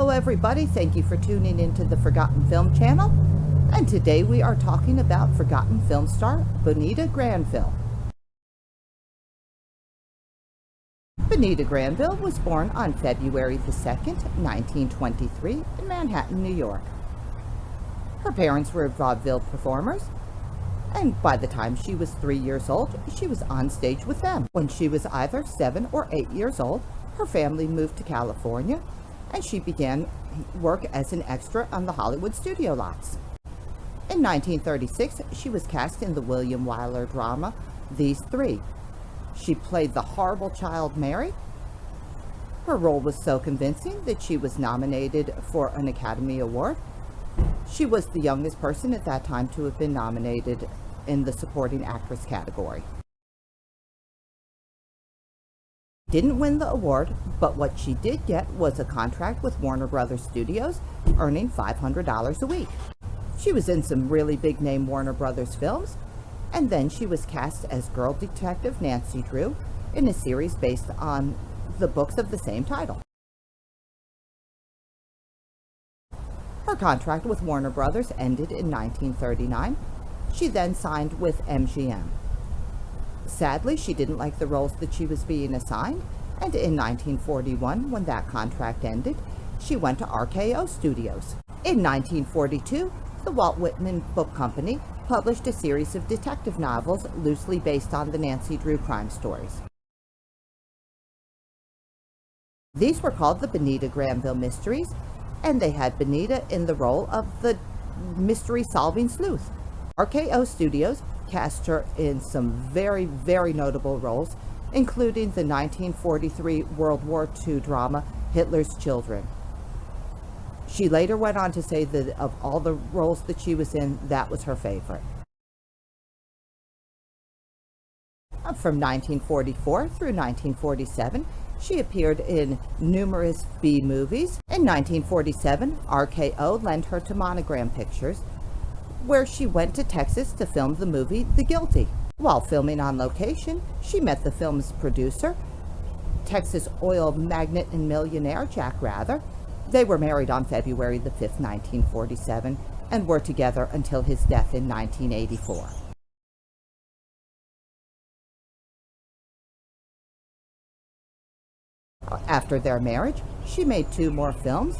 Hello everybody, thank you for tuning into the Forgotten Film channel. And today we are talking about forgotten film star Bonita Granville. Bonita Granville was born on February the 2nd, 1923 in Manhattan, New York. Her parents were vaudeville performers, and by the time she was 3 years old, she was on stage with them. When she was either 7 or 8 years old, her family moved to California, and she began work as an extra on the Hollywood studio lots. In 1936, she was cast in the William Wyler drama, These Three. She played the horrible child Mary. Her role was so convincing that she was nominated for an Academy Award. She was the youngest person at that time to have been nominated in the supporting actress category. Didn't win the award, but what she did get was a contract with Warner Brothers Studios, earning $500 a week. She was in some really big name Warner Brothers films, and then she was cast as girl detective Nancy Drew in a series based on the books of the same title. Her contract with Warner Brothers ended in 1939. She then signed with MGM. Sadly, she didn't like the roles that she was being assigned, and in 1941, when that contract ended, she went to RKO Studios. In 1942, the Walt Whitman Book Company published a series of detective novels loosely based on the Nancy Drew crime stories. These were called the Bonita Granville Mysteries, and they had Bonita in the role of the mystery-solving sleuth. RKO Studios cast her in some very, very notable roles, including the 1943 World War II drama, Hitler's Children. She later went on to say that of all the roles that she was in, that was her favorite. From 1944 through 1947, she appeared in numerous B movies. In 1947, RKO lent her to Monogram Pictures, where she went to Texas to film the movie The Guilty. While filming on location, she met the film's producer, Texas oil magnate and millionaire Jack Rather. They were married on February the 5th, 1947, and were together until his death in 1984. After their marriage, she made 2 more films,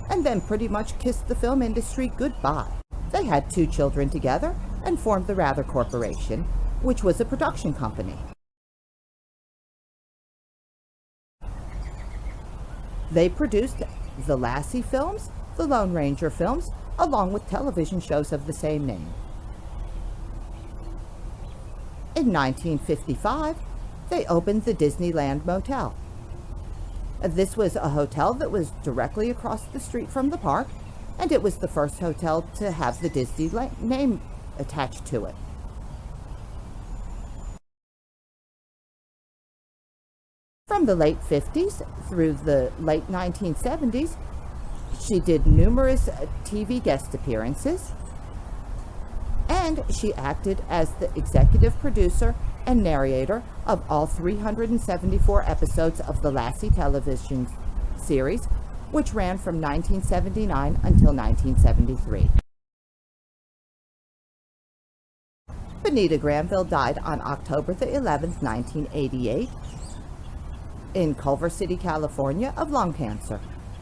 and then pretty much kissed the film industry goodbye. They had 2 children together and formed the Rather Corporation, which was a production company. They produced the Lassie films, the Lone Ranger films, along with television shows of the same name. In 1955, they opened the Disneyland Motel. This was a hotel that was directly across the street from the park, and it was the first hotel to have the Disney name attached to it. From the late 50s through the late 1970s, she did numerous TV guest appearances, and she acted as the executive producer and narrator of all 374 episodes of the Lassie television series, which ran from 1979 until 1973. Bonita Granville died on October the 11th, 1988, in Culver City, California, of lung cancer.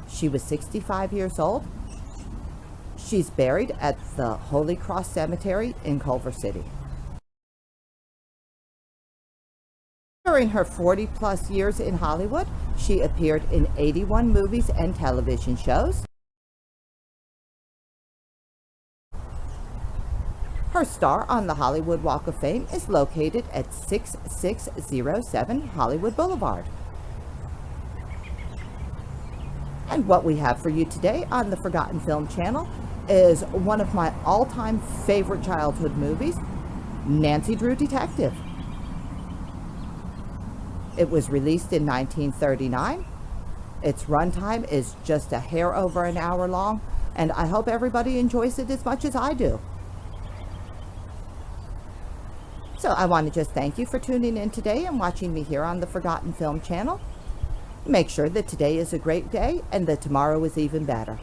She was 65 years old. She's buried at the Holy Cross Cemetery in Culver City. During her 40-plus years in Hollywood, she appeared in 81 movies and television shows. Her star on the Hollywood Walk of Fame is located at 6607 Hollywood Boulevard. And what we have for you today on the Forgotten Film channel is one of my all-time favorite childhood movies, Nancy Drew Detective. It was released in 1939. Its runtime is just a hair over an hour long, and I hope everybody enjoys it as much as I do. So I want to just thank you for tuning in today and watching me here on the Forgotten Film channel. Make sure that today is a great day and that tomorrow is even better.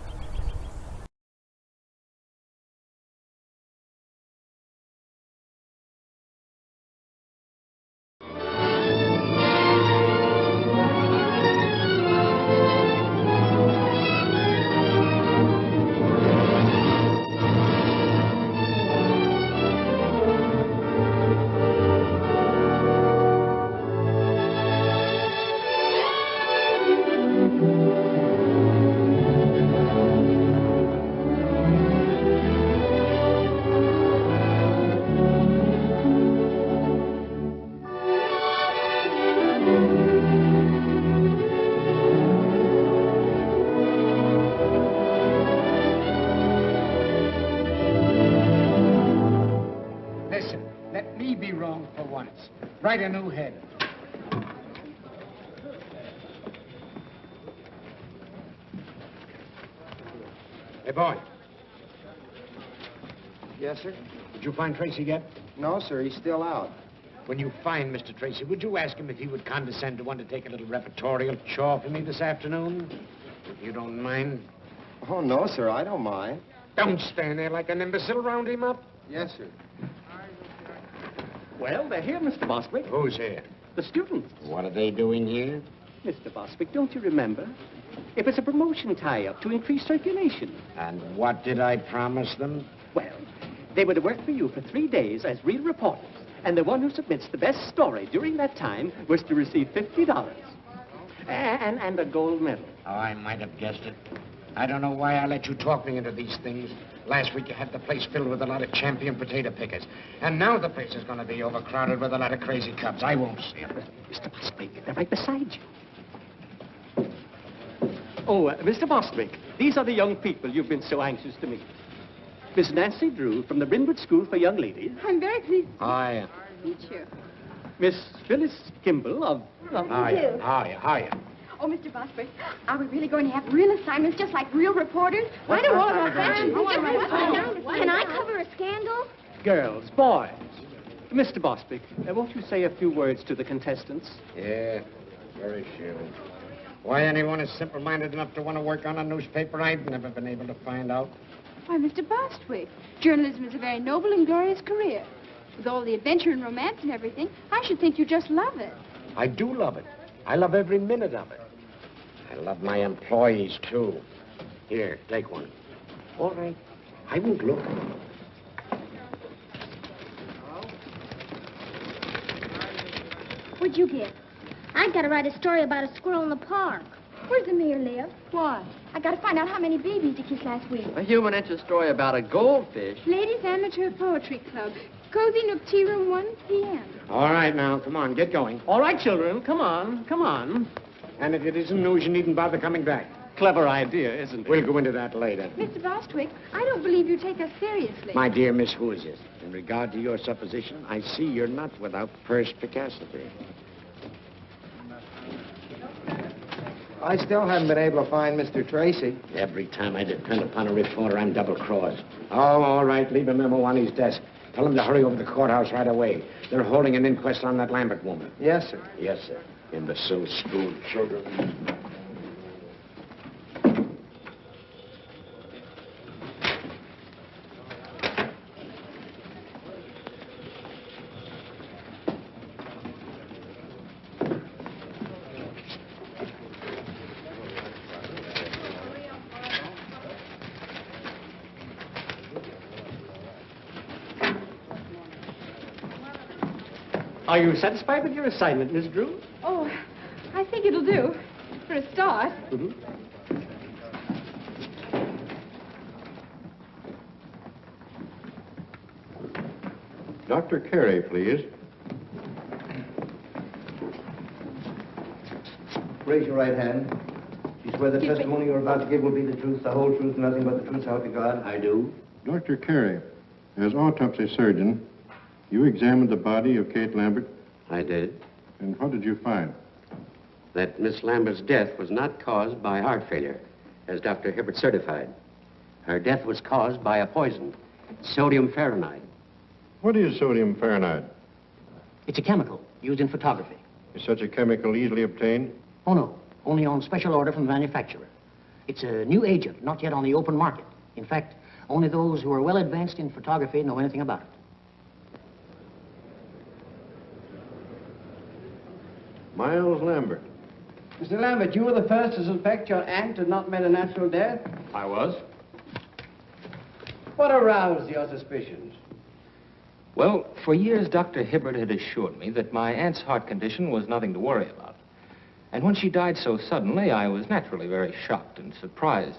Write a new head. Hey, boy. Yes, sir? Did you find Tracy yet? No, sir. He's still out. When you find Mr. Tracy, would you ask him if he would condescend to undertake a little repertorial chore for me this afternoon? If you don't mind. Oh, no, sir. I don't mind. Don't stand there like an imbecile. Round him up. Yes, sir. Well, they're here, Mr. Bostwick. Who's here? The students. What are they doing here? Mr. Bostwick, don't you remember? It was a promotion tie-up to increase circulation. And what did I promise them? Well, they were to work for you for 3 days as real reporters. And the one who submits the best story during that time was to receive $50. And a gold medal. Oh, I might have guessed it. I don't know why I let you talk me into these things. Last week you had the place filled with a lot of champion potato pickers. And now the place is going to be overcrowded with a lot of crazy cubs. I won't see them. Mr. Bostwick, they're right beside you. Oh, Mr. Bostwick, these are the young people you've been so anxious to meet. Miss Nancy Drew from the Brynwood School for Young Ladies. I'm very pleased Hiya. to meet you. Miss Phyllis Kimball of... Hiya. Hiya. Oh, Mr. Bostwick, are we really going to have real assignments just like real reporters? Why do all of our friends? Can I cover a scandal? Girls, boys. Mr. Bostwick, won't you say a few words to the contestants? Yeah, very sure. Why anyone is simple-minded enough to want to work on a newspaper, I've never been able to find out. Why, Mr. Bostwick, journalism is a very noble and glorious career. With all the adventure and romance and everything, I should think you just love it. I do love it. I love every minute of it. I love my employees, too. Here, take one. All right. I won't look. What'd you get? I got to write a story about a squirrel in the park. Where's the mayor live? Why? I got to find out how many babies he kissed last week. A human interest story about a goldfish. Ladies Amateur Poetry Club. Cozy Nook Tea Room, 1 p.m. All right, now, come on, get going. All right, children, come on, come on. And if it isn't news, you needn't bother coming back. Clever idea, isn't it? We'll go into that later. Mr. Bostwick, I don't believe you take us seriously. My dear Miss Who's-It, in regard to your supposition, I see you're not without perspicacity. I still haven't been able to find Mr. Tracy. Every time I depend upon a reporter, I'm double-crossed. Oh, all right, leave a memo on his desk. Tell him to hurry over to the courthouse right away. They're holding an inquest on that Lambert woman. Yes, sir. Yes, sir. Imbecile school children. Are you satisfied with your assignment, Miss Drew? Oh, I think it'll do. For a start. Mm-hmm. Dr. Carey, please. Raise your right hand. You swear the testimony you're about to give will be the truth, the whole truth, nothing but the truth, so help you God? I do. Dr. Carey, as autopsy surgeon, you examined the body of Kate Lambert, I did. and what did you find? That Miss Lambert's death was not caused by heart failure, as Dr. Hibbert certified. Her death was caused by a poison, sodium fahrenheit. What is sodium fahrenheit? It's a chemical used in photography. Is such a chemical easily obtained? Oh, no. only on special order from the manufacturer. It's a new agent, not yet on the open market. In fact, only those who are well advanced in photography know anything about it. Miles Lambert. Mr. Lambert, you were the first to suspect your aunt had not met a natural death? I was. What aroused your suspicions? Well, for years, Dr. Hibbert had assured me that my aunt's heart condition was nothing to worry about. And when she died so suddenly, I was naturally very shocked and surprised.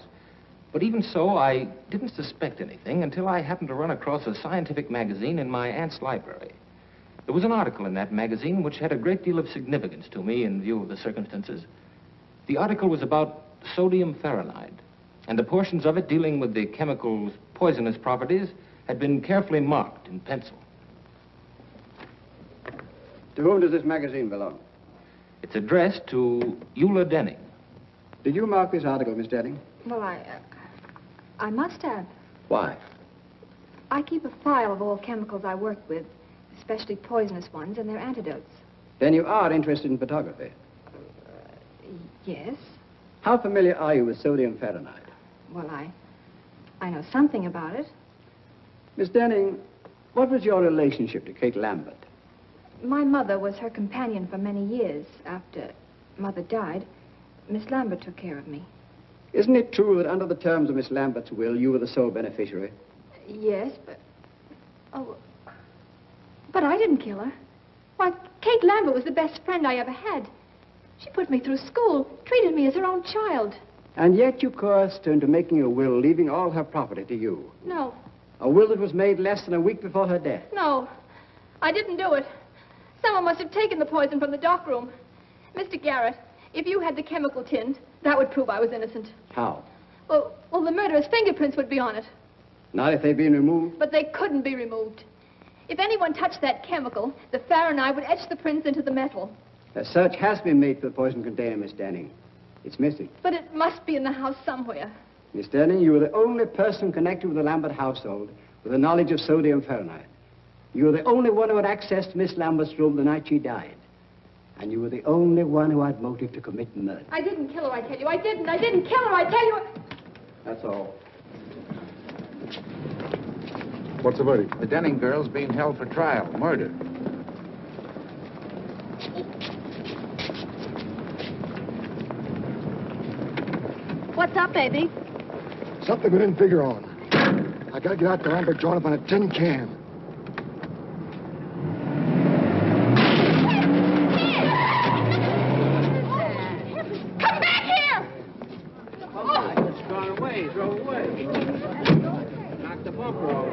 But even so, I didn't suspect anything until I happened to run across a scientific magazine in my aunt's library. There was an article in that magazine which had a great deal of significance to me in view of the circumstances. The article was about sodium fahrenheit, and the portions of it dealing with the chemical's poisonous properties had been carefully marked in pencil. To whom does this magazine belong? It's addressed to Eula Denning. Did you mark this article, Miss Denning? Well, I must have. Why? I keep a file of all chemicals I work with, especially poisonous ones and their antidotes. Then you are interested in photography. Yes. How familiar are you with sodium fahrenheit? Well, I know something about it. Miss Denning, what was your relationship to Kate Lambert? My mother was her companion for many years. After Mother died, Miss Lambert took care of me. Isn't it true that under the terms of Miss Lambert's will, you were the sole beneficiary? Yes, but... Oh, but I didn't kill her. Why, Kate Lambert was the best friend I ever had. She put me through school, treated me as her own child. And yet you coerced her into making a will, leaving all her property to you. No, A will that was made less than a week before her death. no, I didn't do it. Someone must have taken the poison from the dock room. Mr. Garrett, if you had the chemical tins, that would prove I was innocent. How? Well, the murderer's fingerprints would be on it. Not if they'd been removed? But they couldn't be removed. If anyone touched that chemical, the Fahrenheit would etch the prints into the metal. A search has been made for the poison container, Miss Denning. It's missing. But it must be in the house somewhere. Miss Denning, you were the only person connected with the Lambert household with a knowledge of sodium fahrenheit. You were the only one who had access to Miss Lambert's room the night she died. And you were the only one who had motive to commit murder. I didn't kill her, I tell you. I didn't kill her, I tell you. That's all. What's the verdict? The Denning girl's being held for trial, murder. What's up, baby? Something we didn't figure on. I gotta get out to Lambert joint up on a tin can. Come back here! It's gone away. Throw away. Knock the bumper off.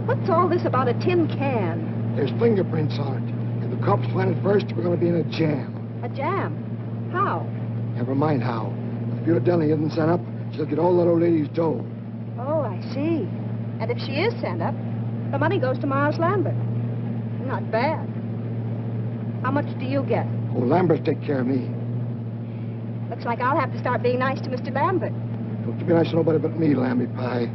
What's all this about a tin can? There's fingerprints on it. If the cops find it first, we're gonna be in a jam. A jam? How? Never mind how. If your Denning isn't sent up, she'll get all that old lady's dough. Oh, I see. And if she is sent up, the money goes to Miles Lambert. Not bad. How much do you get? Oh, Lambert take care of me. Looks like I'll have to start being nice to Mr. Lambert. Don't you be nice to nobody but me, Lamby Pie.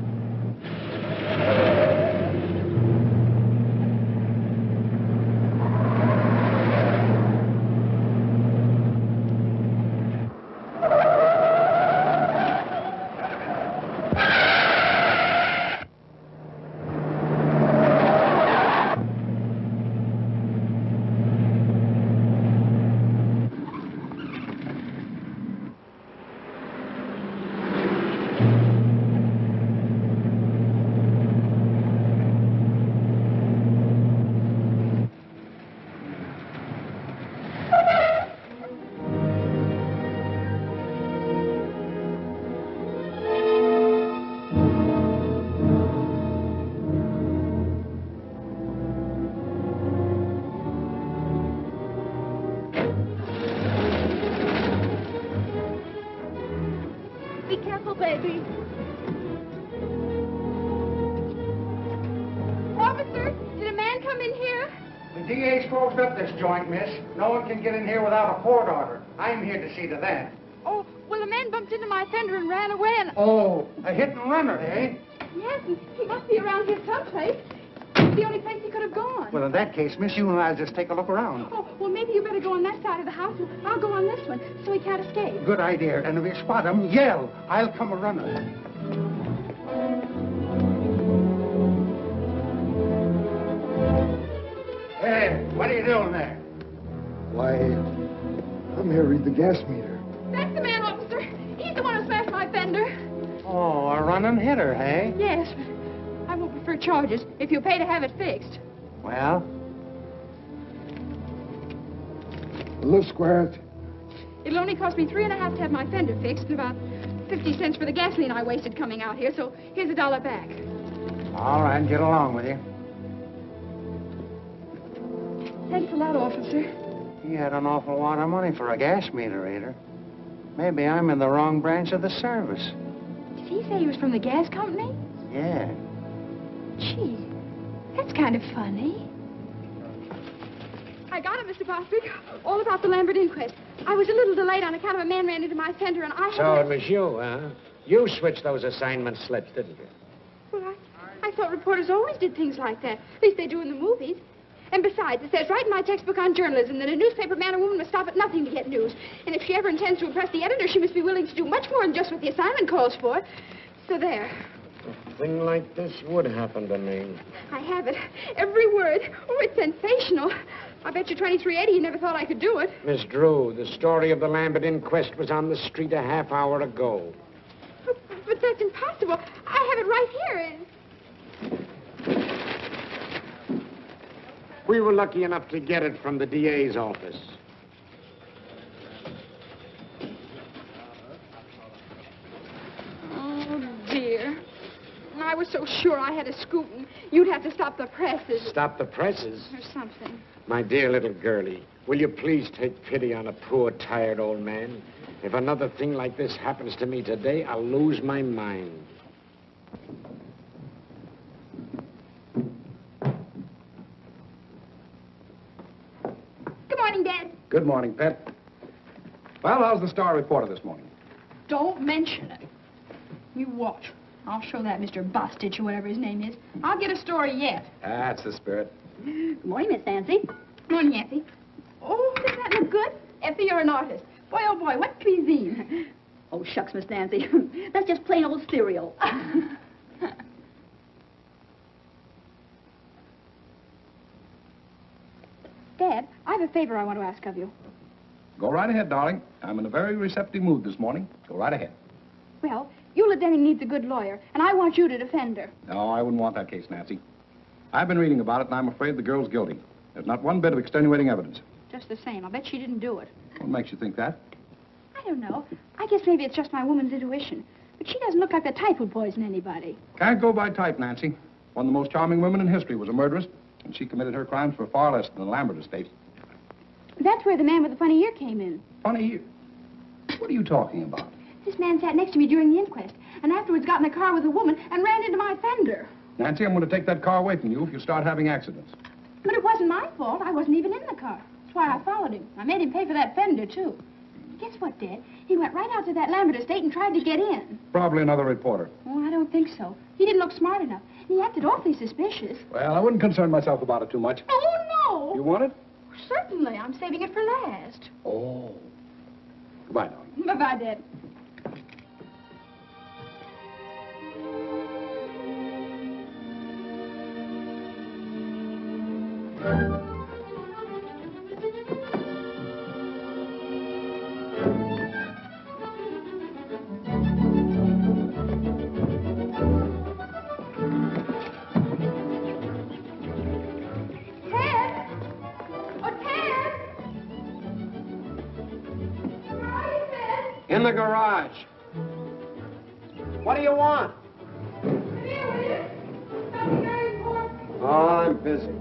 Baby. Officer, did a man come in here? The DA's closed up this joint, miss. No one can get in here without a court order. I'm here to see to that. Oh, well, a man bumped into my fender and ran away and... Oh, a hit and runner, eh? Yes, he must be around here someplace. was the only place he could have gone. Well, in that case, miss, you and I'll just take a look around. Oh, well, maybe you better go on that side of the house, and I'll go on this one, so he can't escape. Good idea. And if we spot him, yell. I'll come a running. Hey, what are you doing there? Why, I'm here to read the gas meter. That's the man, officer. He's the one who smashed my fender. Oh, a running hitter, hey? Yes, but I won't prefer charges if you pay to have it fixed. Well? Look, Square. It'll only cost me $3.50 to have my fender fixed and about 50 cents for the gasoline I wasted coming out here, so here's $1 back. All right, get along with you. Thanks a lot, officer. He had an awful lot of money for a gas meter reader. Maybe I'm in the wrong branch of the service. Did he say he was from the gas company? Yeah. Gee, that's kind of funny. I got it, Mr. Bostwick. All about the Lambert inquest. I was a little delayed on account of a man ran into my fender, and I had... So it was you, huh? You switched those assignment slips, didn't you? Well, I thought reporters always did things like that. At least they do in the movies. And besides, it says right in my textbook on journalism that a newspaper man or woman must stop at nothing to get news. And if she ever intends to impress the editor, she must be willing to do much more than just what the assignment calls for. So there. A thing like this would happen to me. I have it. Every word. Oh, it's sensational. I bet you 2380 you never thought I could do it. Miss Drew, the story of the Lambert inquest was on the street a half hour ago. But that's impossible. I have it right here. We were lucky enough to get it from the DA's office. Oh, dear. I was so sure I had a scoop, and you'd have to stop the presses. Stop the presses? Or something. My dear little girlie, will you please take pity on a poor, tired old man? If another thing like this happens to me today, I'll lose my mind. Good morning, Dad. Good morning, Pet. Well, how's the Star reporter this morning? Don't mention it. You watch. I'll show that Mr. Bostitch or whatever his name is. I'll get a story yet. That's the spirit. Good morning, Miss Nancy. Good morning, Effie. Oh, does that look good? Effie, you're an artist. Boy, oh, boy, what cuisine? Oh, shucks, Miss Nancy. That's just plain old cereal. Dad, I have a favor I want to ask of you. Go right ahead, darling. I'm in a very receptive mood this morning. Go right ahead. Well, Eula Denning needs a good lawyer, and I want you to defend her. No, I wouldn't want that case, Nancy. I've been reading about it, and I'm afraid the girl's guilty. There's not one bit of extenuating evidence. Just the same. I'll bet she didn't do it. What makes you think that? I don't know. I guess maybe it's just my woman's intuition. But she doesn't look like the type who'd poison anybody. Can't go by type, Nancy. One of the most charming women in history was a murderess, and she committed her crimes for far less than the Lambert estate. That's where the man with the funny ear came in. Funny ear? What are you talking about? This man sat next to me during the inquest, and afterwards got in a car with a woman and ran into my fender. Nancy, I'm going to take that car away from you if you start having accidents. But it wasn't my fault. I wasn't even in the car. That's why I followed him. I made him pay for that fender, too. Guess what, Dad? He went right out to that Lambert estate and tried to get in. Probably another reporter. Oh, I don't think so. He didn't look smart enough. He acted awfully suspicious. Well, I wouldn't concern myself about it too much. Oh, no! You want it? Certainly. I'm saving it for last. Oh. Goodbye, darling. Bye-bye, Dad. In the garage. What do you want? Oh, I'm busy.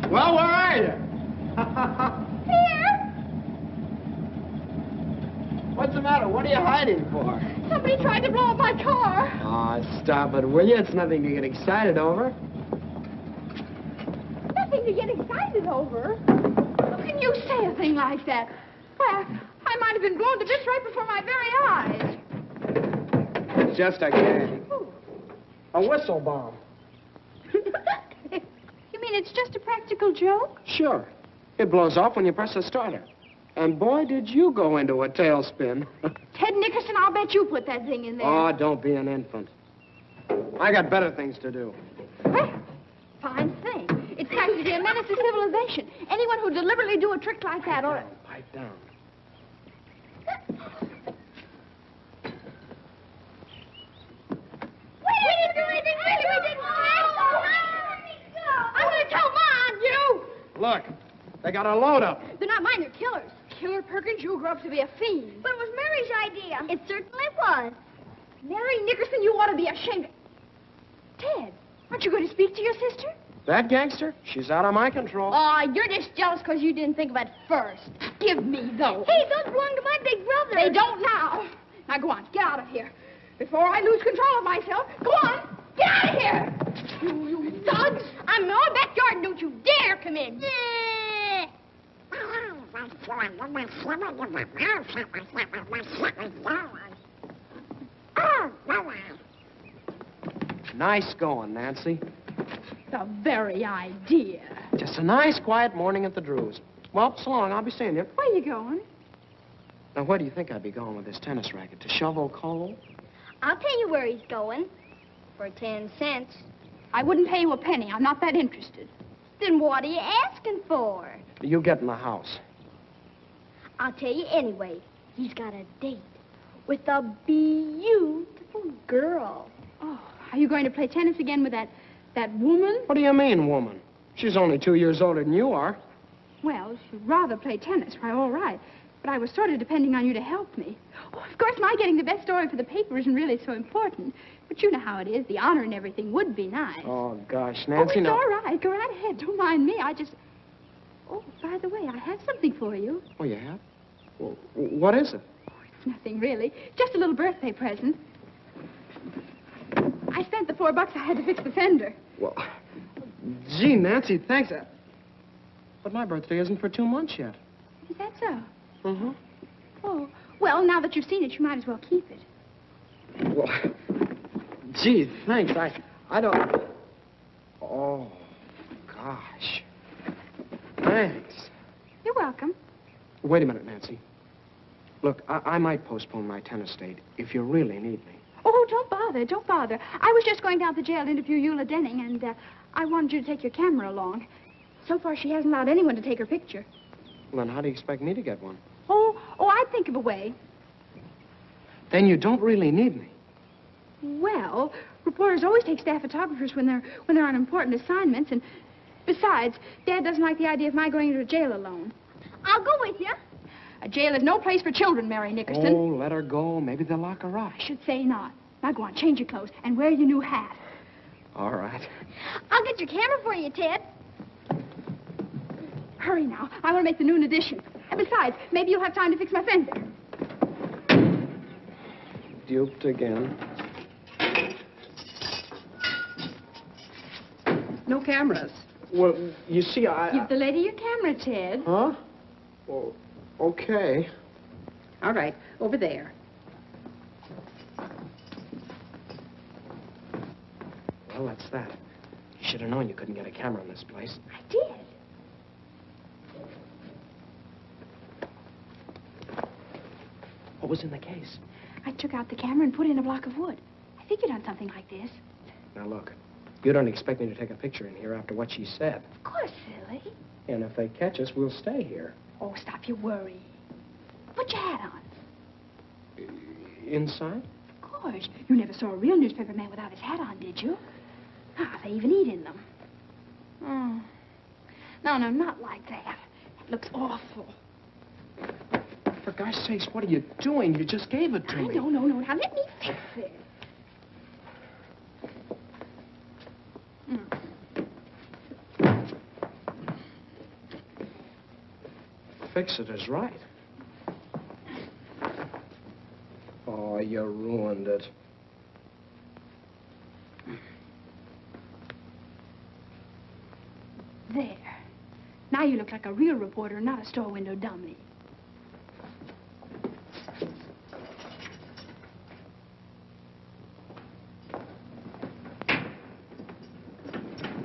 Well, where are you? Here! What's the matter? What are you hiding for? Somebody tried to blow up my car. Oh, stop it, will you? It's nothing to get excited over. Nothing to to get excited over. How can you say a thing like that? Why, I might have been blown to bits right before my very eyes. It's just a gag. A whistle bomb. You mean it's just a practical joke? Sure. It blows off when you press the starter. And boy, did you go into a tailspin. Ted Nickerson, I'll bet you put that thing in there. Oh, don't be an infant. I got better things to do. Well, fine thing. It's practically a menace to civilization. Anyone who deliberately do a trick like that ought to... Pipe down. We didn't do anything, really. We didn't. I'm going to tell Mom, you. Look, they got a load up. They're not mine, they're killers. Killer Perkins, you grew up to be a fiend. But it was Mary's idea. It certainly was. Mary Nickerson, you ought to be ashamed. Ted, aren't you going to speak to your sister? That gangster? She's out of my control. Aw, you're just jealous because you didn't think of it first. Give me those. Hey, those belong to my big brother. They don't now. Now go on, get out of here. Before I lose control of myself, go on, get out of here. You thugs. I'm in our backyard and don't you dare come in. Nice going, Nancy. The very idea. Just a nice, quiet morning at the Drews. Well, so long. I'll be seeing you. Where are you going? Now, where do you think I'd be going with this tennis racket? To shovel coal? I'll tell you where he's going. For 10 cents. I wouldn't pay you a penny. I'm not that interested. Then what are you asking for? You get in the house. I'll tell you anyway. He's got a date with a beautiful girl. Oh, are you going to play tennis again with that woman? What do you mean, woman? She's only 2 years older than you are. Well, if you'd rather play tennis, why, all right. But I was sort of depending on you to help me. Oh, of course, my getting the best story for the paper isn't really so important. But you know how it is. The honor and everything would be nice. Oh, gosh, Oh, Nancy, it's no. all right. Go right ahead. Don't mind me. I just... Oh, by the way, I have something for you. Oh, you have? Well, what is it? It's nothing, really. Just a little birthday present. I spent the $4 I had to fix the fender. Well, gee, Nancy, thanks. But my birthday isn't for 2 months yet. Is that so? Mm-hmm. Oh, well, now that you've seen it, you might as well keep it. Well, gee, thanks. I don't... Oh, gosh. Thanks. You're welcome. Wait a minute, Nancy. Look, I might postpone my tennis date if you really need me. Oh, don't bother, don't bother. I was just going down to jail to interview Eula Denning, and I wanted you to take your camera along. So far, she hasn't allowed anyone to take her picture. Well, then how do you expect me to get one? Oh, I'd think of a way. Then you don't really need me. Well, reporters always take staff photographers when they're on important assignments, and besides, Dad doesn't like the idea of my going into a jail alone. I'll go with you. A jail is no place for children, Mary Nickerson. Oh, let her go. Maybe they'll lock her up. I should say not. Now go on, change your clothes, and wear your new hat. All right. I'll get your camera for you, Ted. Hurry now. I want to make the noon edition. And besides, maybe you'll have time to fix my fender. Duped again. No cameras. Well, you see, Give the lady your camera, Ted. Huh? Well, okay. All right, over there. Well, that's that. You should have known you couldn't get a camera in this place. I did. What was in the case? I took out the camera and put in a block of wood. I figured on something like this. Now, look. You don't expect me to take a picture in here after what she said. Of course, silly. And if they catch us, we'll stay here. Oh, stop your worry. Put your hat on. Inside? Of course. You never saw a real newspaper man without his hat on, did you? Ah, they even eat in them. Oh. No, not like that. It looks awful. For gosh sakes, what are you doing? You just gave it to me. No. Now, let me fix it. Fix it is right. Oh, you ruined it. There. Now you look like a real reporter, not a store window dummy.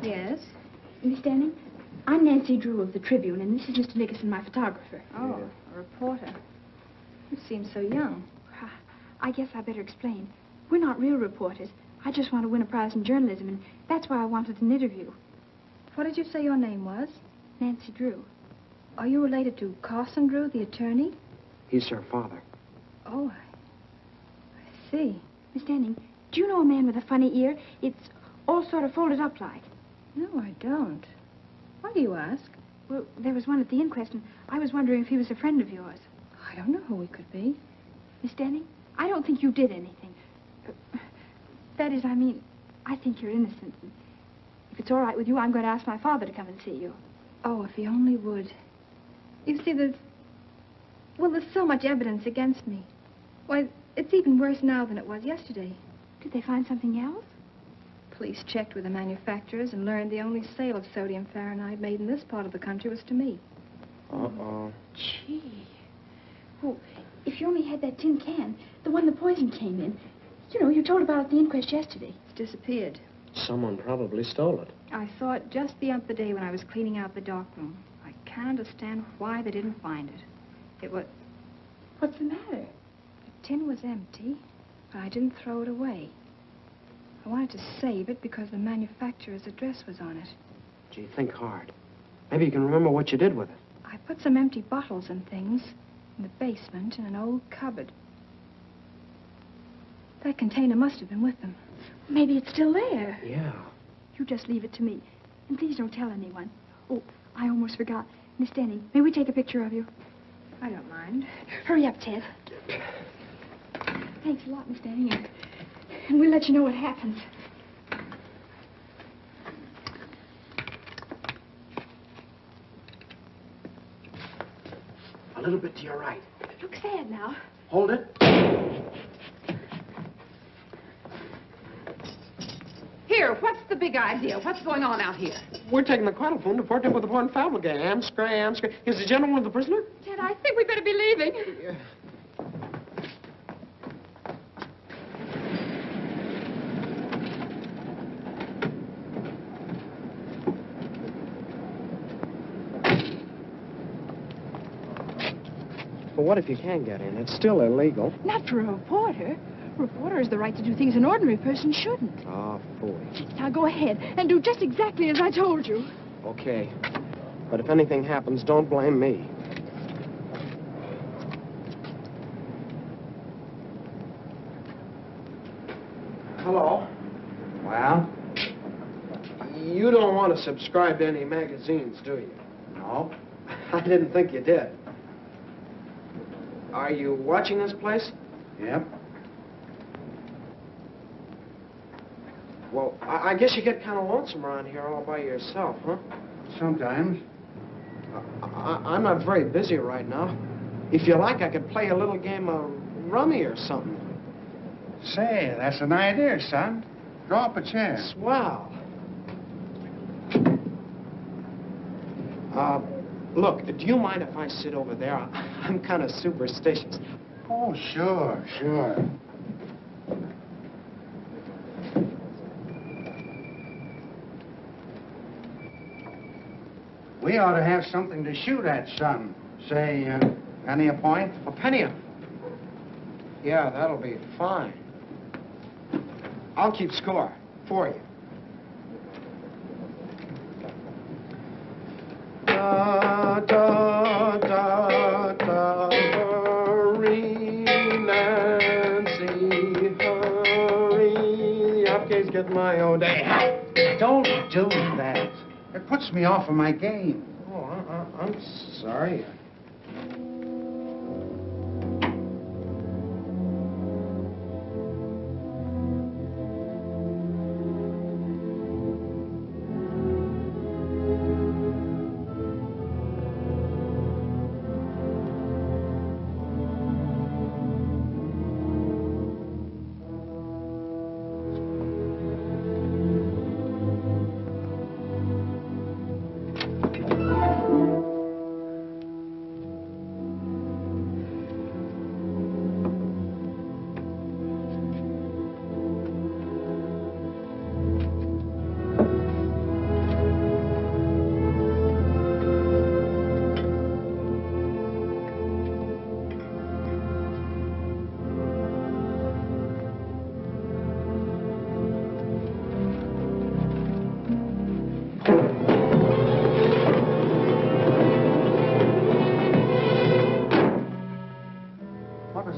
Yes? Miss Denning? I'm Nancy Drew of the Tribune, and this is Mr. Nickerson, my photographer. Oh, a reporter. You seem so young. I guess I better explain. We're not real reporters. I just want to win a prize in journalism, and that's why I wanted an interview. What did you say your name was? Nancy Drew. Are you related to Carson Drew, the attorney? He's her father. Oh, I see. Miss Denning, do you know a man with a funny ear? It's all sort of folded up like. No, I don't. Why do you ask? Well, there was one at the inquest, and I was wondering if he was a friend of yours. I don't know who he could be. Miss Denning, I don't think you did anything. That is, I mean, I think you're innocent. If it's all right with you, I'm going to ask my father to come and see you. Oh, if he only would. You see, there's so much evidence against me. Why, it's even worse now than it was yesterday. Did they find something else? Police checked with the manufacturers and learned the only sale of sodium fahrenheit made in this part of the country was to me. Uh-oh. Gee. Well, if you only had that tin can, the one the poison came in. You know, you told about at the inquest yesterday. It's disappeared. Someone probably stole it. I saw it just the other day when I was cleaning out the darkroom. I can't understand why they didn't find it. It was... What's the matter? The tin was empty, but I didn't throw it away. I wanted to save it because the manufacturer's address was on it. Gee, think hard. Maybe you can remember what you did with it. I put some empty bottles and things in the basement in an old cupboard. That container must have been with them. Maybe it's still there. Yeah. You just leave it to me. And please don't tell anyone. Oh, I almost forgot. Miss Denning, may we take a picture of you? I don't mind. Hurry up, Ted. Thanks a lot, Miss Denning. And we'll let you know what happens. A little bit to your right. Look sad now. Hold it. Here, what's the big idea? What's going on out here? We're taking the cauliflower to Port with the Born Foul again. Am scray. Is the gentleman the prisoner? Ted, I think we better be leaving. Well, what if you can get in? It's still illegal. Not for a reporter. A reporter has the right to do things an ordinary person shouldn't. Oh, fool. Now go ahead and do just exactly as I told you. Okay. But if anything happens, don't blame me. Hello? Well? You don't want to subscribe to any magazines, do you? No. I didn't think you did. Are you watching this place? Yep. Well, I guess you get kind of lonesome around here all by yourself, huh? Sometimes. I'm not very busy right now. If you like, I could play a little game of rummy or something. Say, that's an idea, son. Draw up a chair. Swell. Look, do you mind if I sit over there? I'm kind of superstitious. Oh, sure. We ought to have something to shoot at, son. Say, penny a point? A penny a... Yeah, that'll be fine. I'll keep score for you. Da, da, da, da, hurry, Nancy, hurry. Upgate's get my own day. Don't do that. It puts me off of my game. Oh, I'm sorry.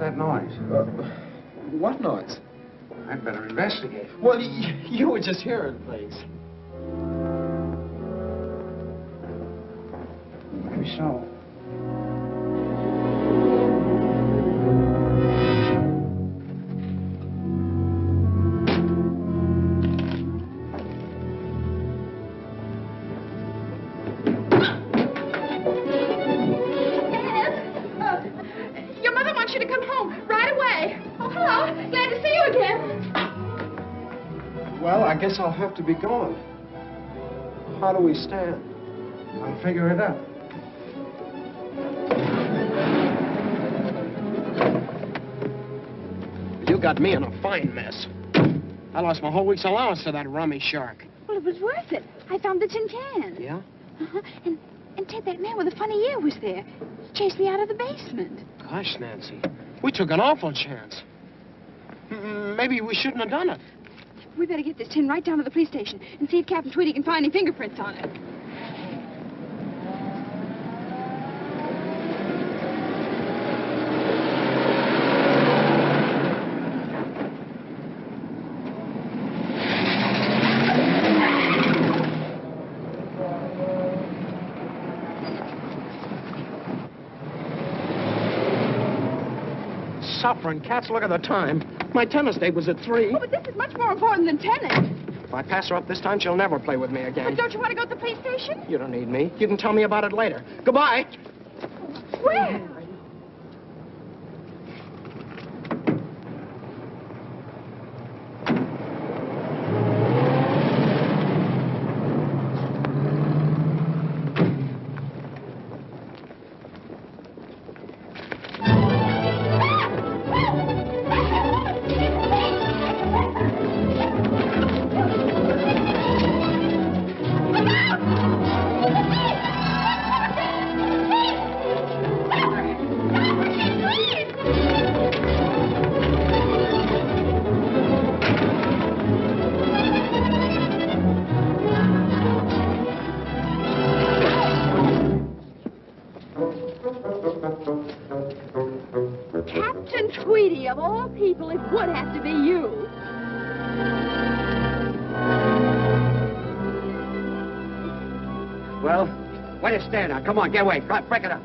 that noise? What noise? I'd better investigate. Well, you were just hearing things. Maybe so. Your mother wants you to come home right away. Oh, hello. Glad to see you again. Well, I guess I'll have to be gone. How do we stand? I'll figure it out. You got me in a fine mess. I lost my whole week's allowance to that rummy shark. Well, it was worth it. I found the tin can. Yeah? Uh-huh. And Ted, that man with the funny ear was there. He chased me out of the basement. Gosh, Nancy, we took an awful chance. Maybe we shouldn't have done it. We better get this tin right down to the police station and see if Captain Tweedy can find any fingerprints on it. Suffering cats, look at the time. My tennis date was at 3. Oh, but this is much more important than tennis. If I pass her up this time, she'll never play with me again. But don't you want to go to the police station? You don't need me. You can tell me about it later. Goodbye. Where? Captain Tweedy, of all people, it would have to be you. Well, where do you stand now? Come on, get away. Break it up.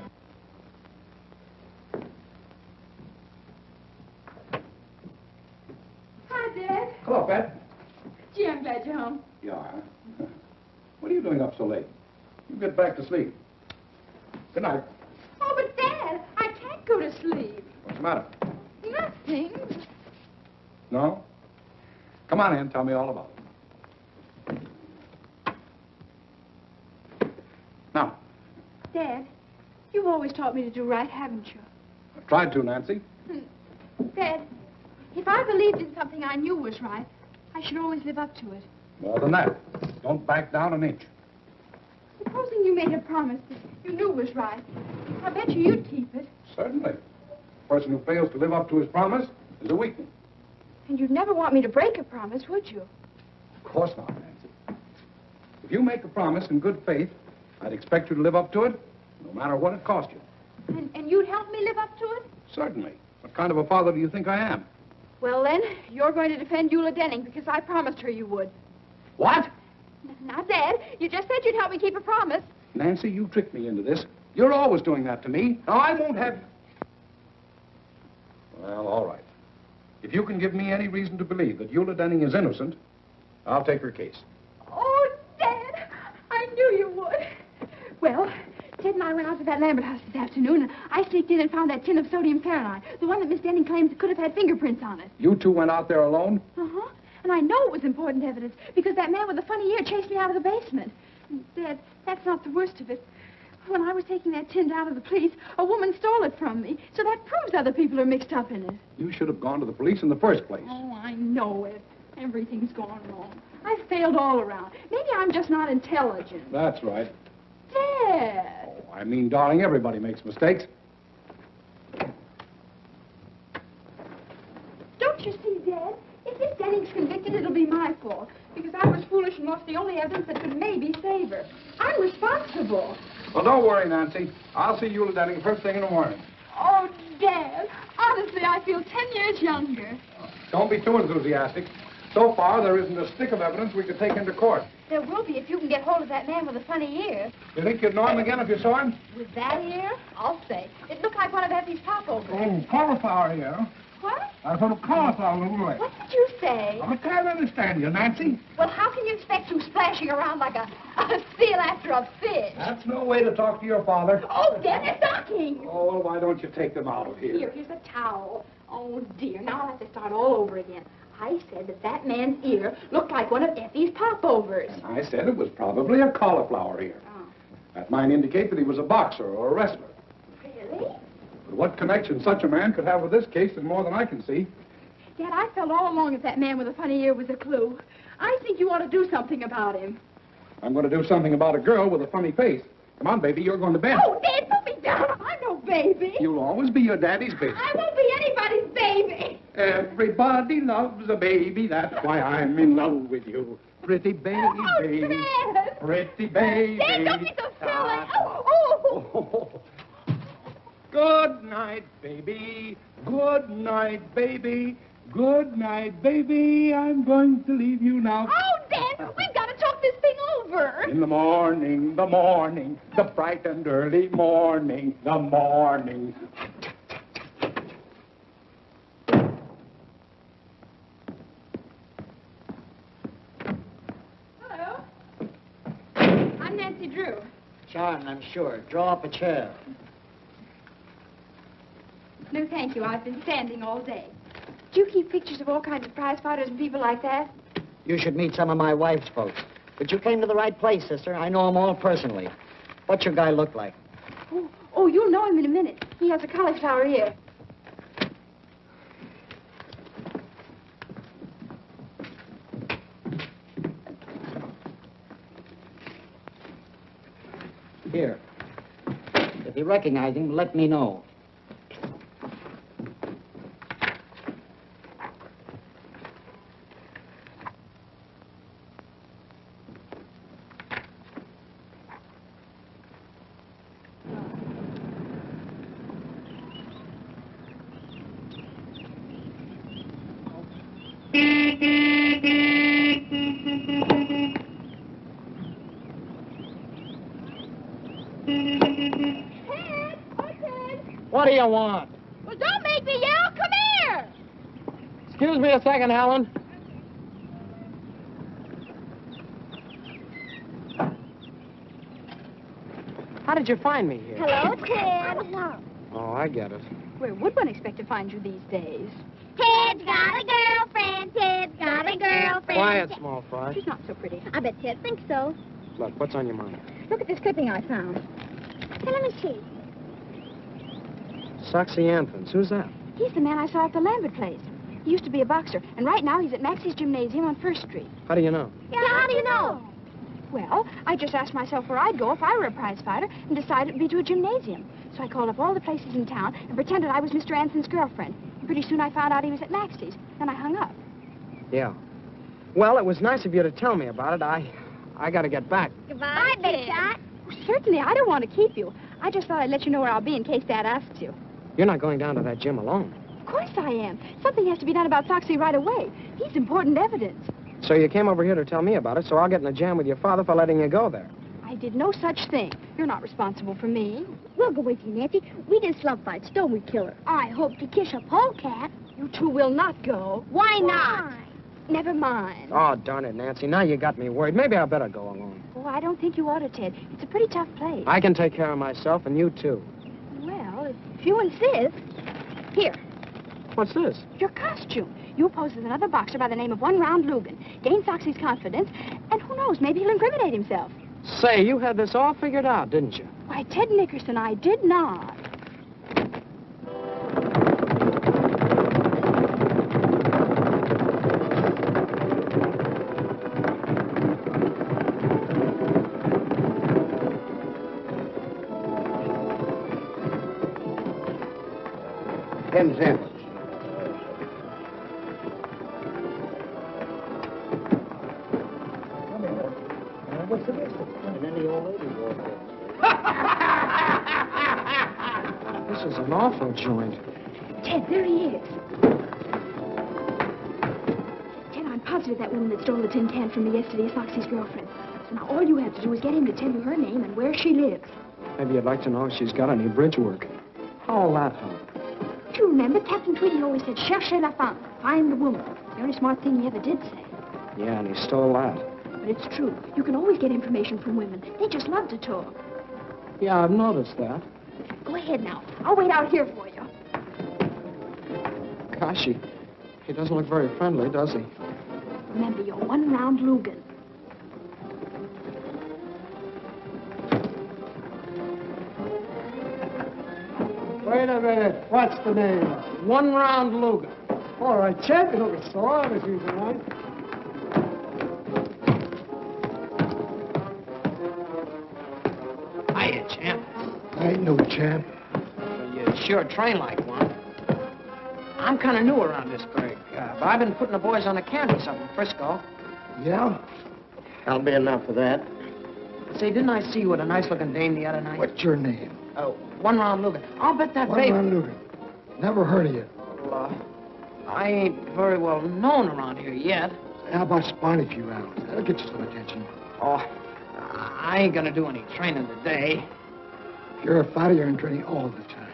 Hi, Dad. Hello, Pat. Gee, I'm glad you're home. You are? What are you doing up so late? You get back to sleep. Good night. Oh, but Dad, I can't go to sleep. What's the matter? Nothing. No? Come on in. Tell me all about it. Now, Dad, you've always taught me to do right, haven't you? I've tried to, Nancy. Dad, if I believed in something I knew was right, I should always live up to it. More than that. Don't back down an inch. Supposing you made a promise that you knew was right, I bet you'd keep it. Certainly. A person who fails to live up to his promise is a weakling. And you'd never want me to break a promise, would you? Of course not, Nancy. If you make a promise in good faith, I'd expect you to live up to it, no matter what it cost you. And you'd help me live up to it? Certainly. What kind of a father do you think I am? Well, then, you're going to defend Eula Denning because I promised her you would. What? Now, Dad, you just said you'd help me keep a promise. Nancy, you tricked me into this. You're always doing that to me. Now, I won't have... Well, all right. If you can give me any reason to believe that Eula Denning is innocent, I'll take her case. Oh, Dad, I knew you would. Well, Ted and I went out to that Lambert house this afternoon, and I sneaked in and found that tin of sodium Fahrenheit, the one that Miss Denning claims could have had fingerprints on it. You two went out there alone? Uh-huh. And I know it was important evidence because that man with the funny ear chased me out of the basement. And, Dad, that's not the worst of it. When I was taking that tin down to the police, a woman stole it from me. So that proves other people are mixed up in it. You should have gone to the police in the first place. Oh, I know it. Everything's gone wrong. I've failed all around. Maybe I'm just not intelligent. That's right. Dad! Oh, I mean, darling, everybody makes mistakes. Don't you see, Dad? If Miss Denning's convicted, it'll be my fault. Because I was foolish and lost the only evidence that could maybe save her. I'm responsible. Well, don't worry, Nancy. I'll see Eula Denning first thing in the morning. Oh, Dad, honestly, I feel 10 years younger. Don't be too enthusiastic. So far, there isn't a stick of evidence we could take into court. There will be if you can get hold of that man with the funny ear. You think you'd know him again if you saw him? With that ear? I'll say. It looked like one of Effie's popovers. Oh, cauliflower here. What? I thought of cauliflower little leg. What did you say? I can't understand you, Nancy. Well, how can you expect you splashing around like a seal after a fish? That's no way to talk to your father. Oh, Dad, they're stockings. Oh, well, why don't you take them out of here? Here's a towel. Oh, dear. Now I'll have to start all over again. I said that man's ear looked like one of Effie's popovers. And I said it was probably a cauliflower ear. Oh. That might indicate that he was a boxer or a wrestler. Really? But what connection such a man could have with this case is more than I can see. Dad, I felt all along that man with the funny ear was a clue. I think you ought to do something about him. I'm going to do something about a girl with a funny face. Come on, baby, you're going to bed. Oh, Dad, put me down. I'm no baby. You'll always be your daddy's baby. I won't be anybody's baby. Everybody loves a baby. That's why I'm in love with you. Pretty baby. Oh, Dad. Pretty baby. Dad, don't be so silly. Oh. Good night, baby. Good night, baby. Good night, baby. I'm going to leave you now. Oh, Dad, we've got to talk this thing over. In the morning, the bright and early morning, the morning. Hello. I'm Nancy Drew. Charmed, I'm sure. Draw up a chair. No, thank you. I've been standing all day. Do you keep pictures of all kinds of prize fighters and people like that? You should meet some of my wife's folks. But you came to the right place, sister. I know them all personally. What's your guy look like? Oh, you'll know him in a minute. He has a cauliflower ear. Here. If you recognize him, let me know. What do you want? Well, don't make me yell. Come here. Excuse me a second, Howland. How did you find me here? Hello, Ted. Oh, I get it. Where would one expect to find you these days? Ted's got a girlfriend. Ted's got a girlfriend. Quiet, small fry. She's not so pretty. I bet Ted thinks so. Look, what's on your mind? Look at this clipping I found. Hey, let me see. Soxy Anthons. Who's that? He's the man I saw at the Lambert place. He used to be a boxer, and right now he's at Maxie's Gymnasium on 1st Street. How do you know? Yeah, how do you know? Well, I just asked myself where I'd go if I were a prize fighter and decided it'd be to a gymnasium. So I called up all the places in town and pretended I was Mr. Anson's girlfriend. And pretty soon I found out he was at Maxie's. Then I hung up. Yeah. Well, it was nice of you to tell me about it. I got to get back. Goodbye, Big Shot. Certainly, I don't want to keep you. I just thought I'd let you know where I'll be in case Dad asks you. You're not going down to that gym alone. Of course I am. Something has to be done about Foxy right away. He's important evidence. So you came over here to tell me about it, so I'll get in a jam with your father for letting you go there. I did no such thing. You're not responsible for me. We'll go with you, Nancy. We did slump fights, don't we, Killer? I hope to kiss a polecat. You two will not go. Why not? Never mind. Oh, darn it, Nancy. Now you got me worried. Maybe I better go alone. Oh, I don't think you ought to, Ted. It's a pretty tough place. I can take care of myself, and you too. Well, if you insist. Here. What's this? Your costume. You pose as another boxer by the name of One Round Lugan. Gain Foxy's confidence, and who knows, maybe he'll incriminate himself. Say, you had this all figured out, didn't you? Why, Ted Nickerson, I did not. Ten cents. What's the matter? And then the old lady walked in. is an awful joint. Ted, there he is. Ted, I'm positive that woman that stole the tin can from me yesterday is Foxy's girlfriend. So now all you have to do is get him to tell you her name and where she lives. Maybe you'd like to know if she's got any bridge work. How'll that help? Do you remember Captain Tweedy always said, cherchez la femme, find the woman. The only smart thing he ever did say. Yeah, and he stole that. But it's true. You can always get information from women. They just love to talk. Yeah, I've noticed that. Go ahead now. I'll wait out here for you. Gosh, he doesn't look very friendly, does he? Remember, you're one round Lugan. Wait a minute. What's the name? One round Lugan. All right, Chet. You look so on as usual, right? Hiya, champ. I ain't no champ. Well, you sure train like one. I'm kind of new around this burg, but I've been putting the boys on the canvas up in Frisco. Yeah? That'll be enough of that. Say, didn't I see you with a nice-looking dame the other night? What's your name? One round Lugan. I'll bet that One baby... round Lugan. Never heard of you. Well, I ain't very well known around here yet. How about spawning a few rounds? That'll get you some attention. Oh, I ain't gonna do any training today. If you're a fighter, you're in training all the time.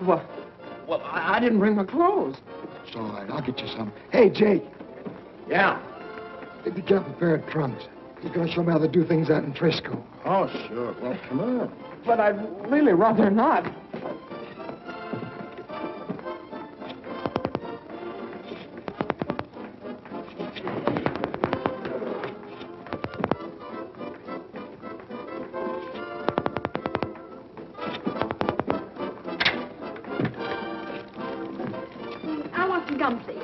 Well, I didn't bring my clothes. It's all right. I'll get you some. Hey, Jake. Yeah? Get together a pair of trunks. He's going to show me how to do things out in Frisco. Oh, sure. Well, come on. But I'd really rather not. I want some gum, please.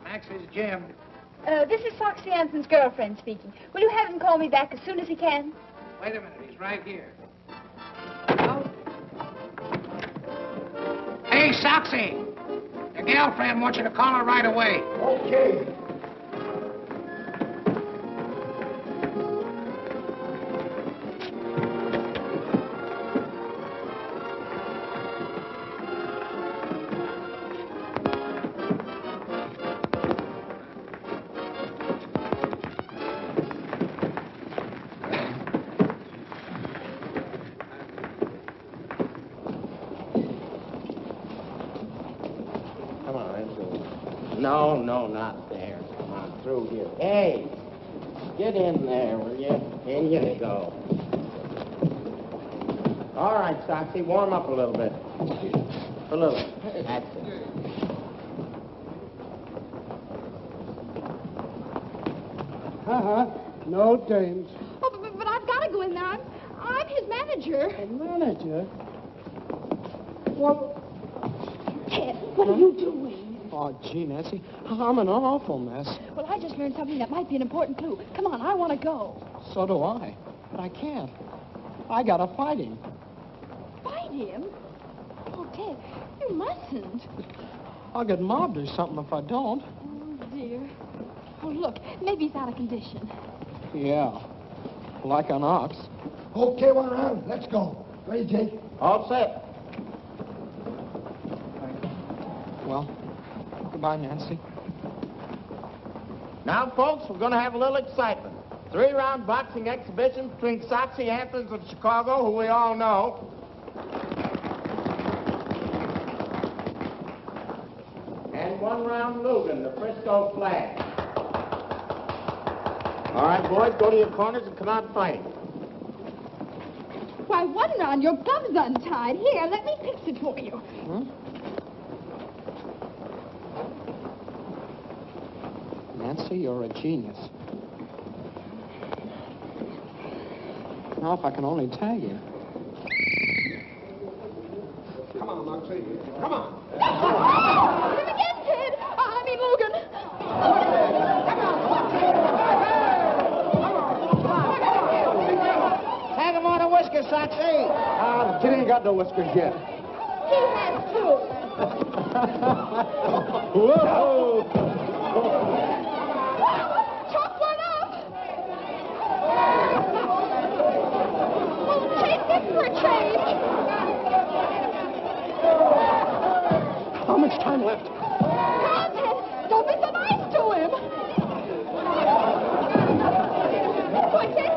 Max is Jim. This is Foxy Anson's girlfriend speaking. Will you have him call me back as soon as he can? Wait a minute, he's right here. Hey, Soxy! Your girlfriend wants you to call her right away. Okay. No, not there. Come on, through here. Hey, get in there, will you? In you go. All right, Soxy, warm up a little bit. A little. That's it. No dames. Oh, but I've got to go in there. I'm his manager. A manager? Well, Ted, what are you doing? Oh, gee, Nancy, I'm in an awful mess. Well, I just learned something that might be an important clue. Come on, I want to go. So do I. But I can't. I gotta fight him. Fight him? Oh, Ted, you mustn't. I'll get mobbed or something if I don't. Oh, dear. Oh, look, maybe he's out of condition. Yeah, like an ox. Okay, one round. Let's go. Ready, Jake? All set. Well, goodbye, Nancy. Now, folks, we're going to have a little excitement. 3-round boxing exhibition between Soxy Anthons of Chicago, who we all know, and 1-round Lugan, the Frisco flag. All right, boys, go to your corners and come out fighting. Why, 1 round, your gum's untied. Here, let me fix it for you. Huh? Nancy, you're a genius. Now, if I can only tag him. come on, Moxie. Come on. Hit him again, Ted. I Hey! Ah, the kid ain't got no whiskers yet. He has too. Whoa! Chalk one up. We'll take this for a change. How much time left? Don't be so nice to him. What's it?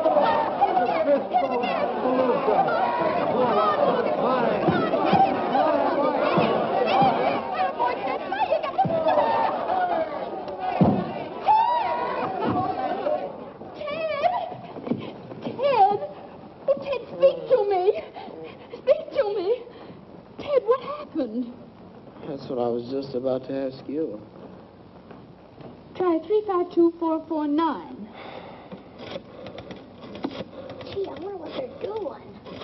Ted, speak to me. Speak to me. Ted, what happened? That's what I was just about to ask you. Try 352-449. Gee, I wonder what they're doing.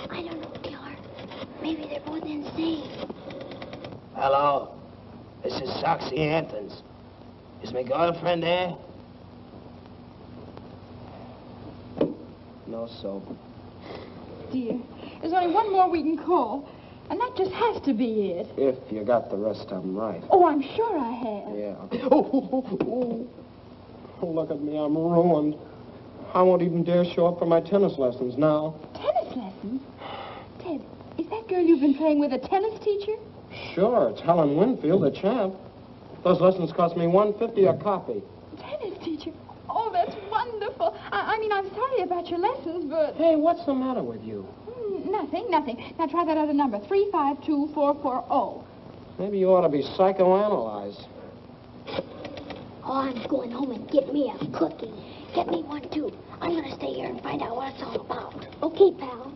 I don't know, Killer. Maybe they're both insane. Hello. This is Soxy Anthons. Is my girlfriend there? No soap. Dear, there's only one more we can call, and that just has to be it. If you got the rest of them right. Oh, I'm sure I have. Yeah. Oh, look at me. I'm ruined. I won't even dare show up for my tennis lessons now. Tennis lessons? Ted, is that girl you've been playing with a tennis teacher? Sure, it's Helen Winfield, the champ. Those lessons cost me $1.50 a copy. Tennis teacher? Oh, that's wonderful. I mean, I'm sorry about your lessons, but... Hey, what's the matter with you? Nothing. Now try that other number, 352-440. Maybe you ought to be psychoanalyzed. Oh, I'm going home and get me a cookie. Get me one, too. I'm going to stay here and find out what it's all about. Okay, pal.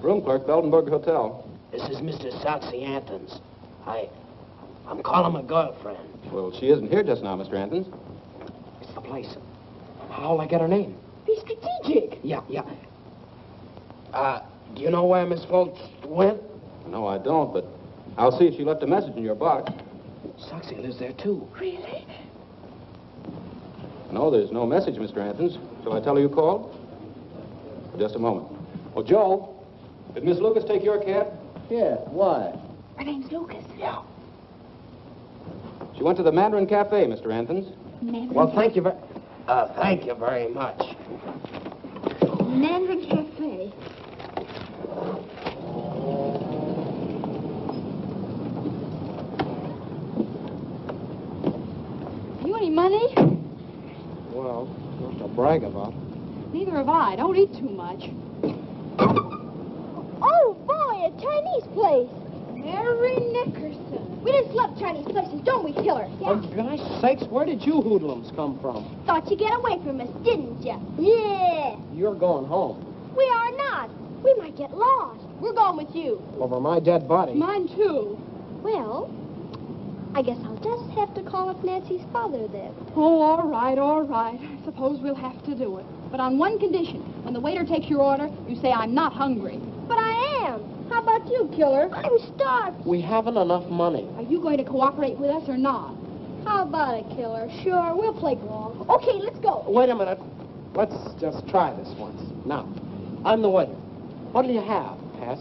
Room clerk, Beldenburg Hotel. This is Mr. Soxy Anthons. I'm calling my girlfriend. Well, she isn't here just now, Mr. Anthons. It's the place. How'll I get her name? Be strategic. Yeah. Do you know where Miss Foltz went? No, I don't, but I'll see if she left a message in your box. Soxy lives there, too. Really? No, there's no message, Mr. Anthons. Shall I tell her you called? Just a moment. Oh, Joe, did Miss Lucas take your cab? Yeah, why? Her name's Lucas. Yeah. She went to the Mandarin Cafe, Mr. Anthons. Mandarin Well, thank you very much. Mandarin Cafe. You any money? Well, not to brag about. Neither have I. Don't eat too much. Oh, boy, a Chinese place. Mary Nickerson. We just love Chinese places, don't we, Killer? For gosh sakes, where did you hoodlums come from? Thought you'd get away from us, didn't you? Yeah. You're going home. We are not. We might get lost. We're going with you. Over my dead body. Mine, too. Well, I guess I'll just have to call up Nancy's father then. Oh, all right. I suppose we'll have to do it. But on one condition. When the waiter takes your order, you say, I'm not hungry. But I am. How about you, Killer? I'm starved. We haven't enough money. Are you going to cooperate with us or not? How about it, Killer? Sure, we'll play along. Okay, let's go. Wait a minute. Let's just try this once. Now, I'm the waiter. What'll you have, Tess?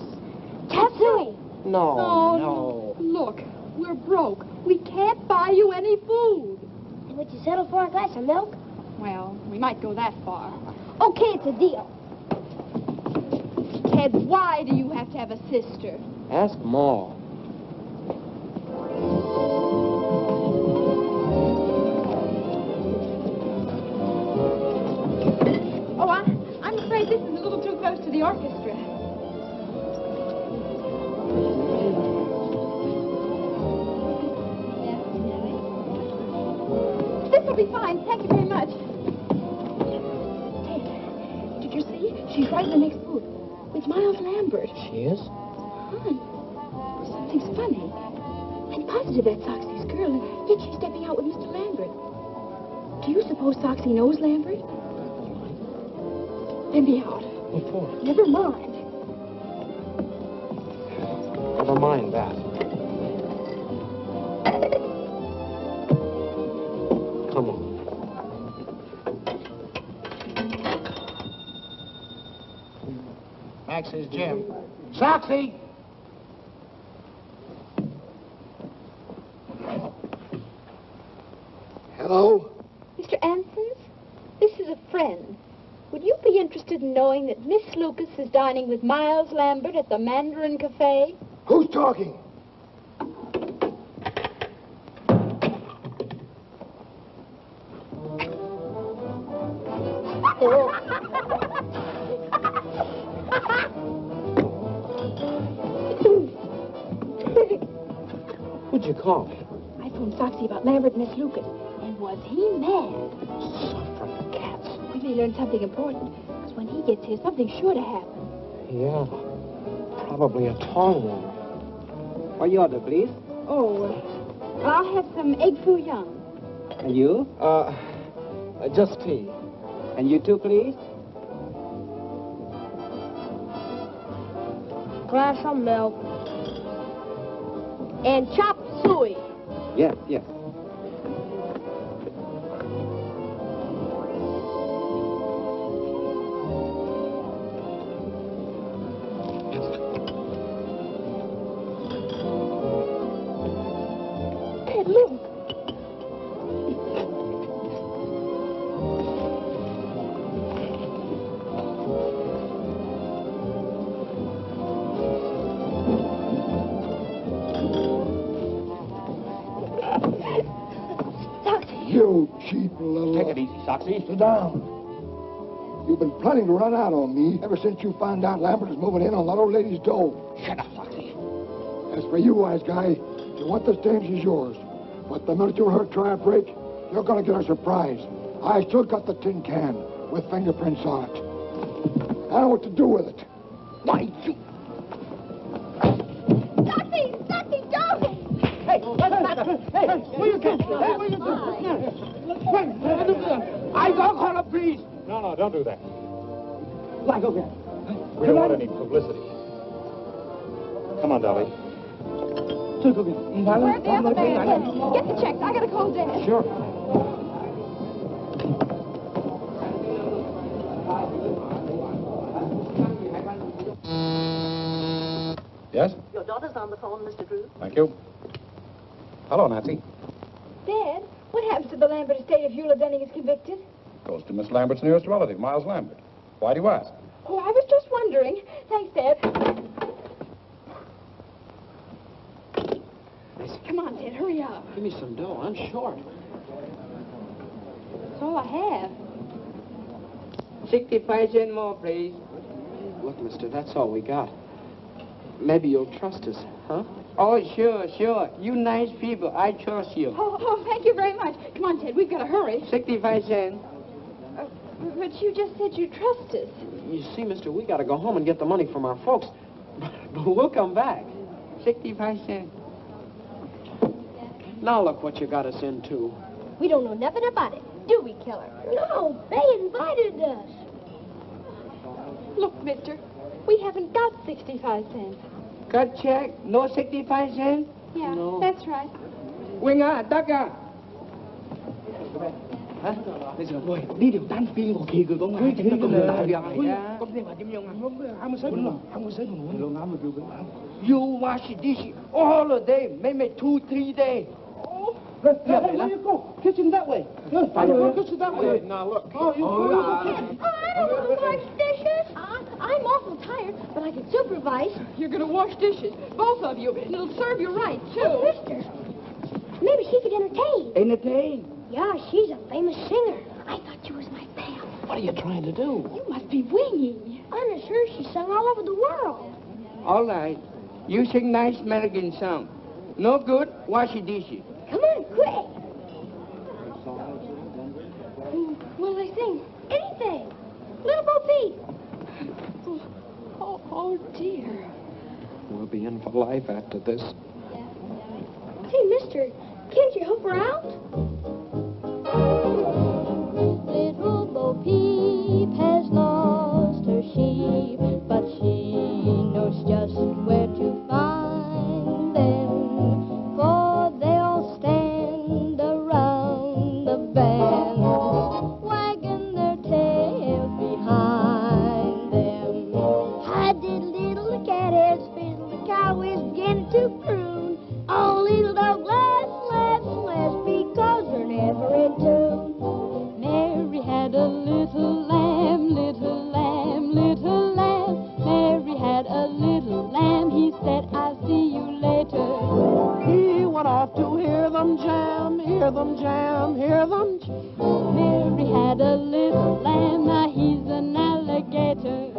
Tatsui. No. Look, we're broke. We can't buy you any food. And would you settle for a glass of milk? Well, we might go that far. Okay, it's a deal. Ted, why do you have to have a sister? Ask Ma. Oh, I'm afraid this is a little too close to the orchestra. This will be fine. Thank you very much. Ted, did you see? She's right in the next booth. It's Miles Lambert. She is? Hon, something's funny. I'm positive that's Soxy's girl, and yet she's stepping out with Mr. Lambert. Do you suppose Soxy knows Lambert? Let me out. What for? Never mind. Never mind that. Come on. Max's Jim. Soxy! Hello? Mr. Ansons, this is a friend. Would you be interested in knowing that Miss Lucas is dining with Miles Lambert at the Mandarin Cafe? Who's talking? What'd you call? I phoned Soxy about Lambert and Miss Lucas. And was he mad? Suffering cats. We may learn something important, because when he gets here, something's sure to happen. Yeah. Probably a tall one. What you order, please? Oh, I'll have some egg foo young. And you? Just tea. And you too, please? Glass of milk. And chop suey. Yes, yes. Ted, look. You cheap little... Take it easy, Soxy. Sit down. You've been planning to run out on me ever since you found out Lambert is moving in on that old lady's dough. Shut up, Soxy. As for you, wise guy, if you want this dame, she's yours. But the minute you let her try a break, you're going to get a surprise. I still got the tin can with fingerprints on it. I know what to do with it. Why, you... Soxy, don't! Hey, where you get? Where you I don't call the police. No, don't do that. Like, okay. We don't want any publicity. Come on, Dolly. Where's the other man? Get the checks. I gotta call Dad. Sure. Yes? Your daughter's on the phone, Mr. Drew. Thank you. Hello, Nancy. Dad, what happens to the Lambert estate if Eula Dunning is convicted? Goes to Miss Lambert's nearest relative, Miles Lambert. Why do you ask? Oh, I was just wondering. Thanks, Dad. Come on, Dad, hurry up. Give me some dough. I'm short. That's all I have. 65 cents more, please. Look, mister, that's all we got. Maybe you'll trust us, huh? Oh, sure. You nice people. I trust you. Oh, thank you very much. Come on, Ted, we've got to hurry. 65 cents. But you just said you trust us. You see, mister, we got to go home and get the money from our folks. But we'll come back. 65 cents. Now look what you got us into. We don't know nothing about it, do we, Killer? No, they invited us. Look, mister, we haven't got 65 cents. Cut check? No 65 cents? Yeah, No. that's right. Winger, Ducker. Hả? Bây giờ thôi, đi điều tan phiên của kỳ của công an cho nó công lại việc này. Công ty mà chim nhung không có sấy buồn. You wash dish all the day, maybe 2-3 days. Let's go. Kitchen that way. Kitchen that way. Now look. I don't want to wash dishes. I'm awful tired, but I can supervise. You're going to wash dishes, both of you, and it'll serve you right, too. Oh, mister, maybe she could entertain. Entertain? Yeah, she's a famous singer. I thought she was my pal. What are you trying to do? You must be winging. I'm sure she sung all over the world. All right. You sing nice American song. No good, wash your dishes. Come on, quick. What will I sing? Anything. Little Bo Peep. Oh, dear. We'll be in for life after this. Hey, mister, can't you help her out? Little Bo Peep has lost her sheep, but she knows just where to find them, for they all stand around the bend, wagging their tails behind them. I did them jam, hear them jam, hear them jam. Mary had a little lamb, now he's an alligator.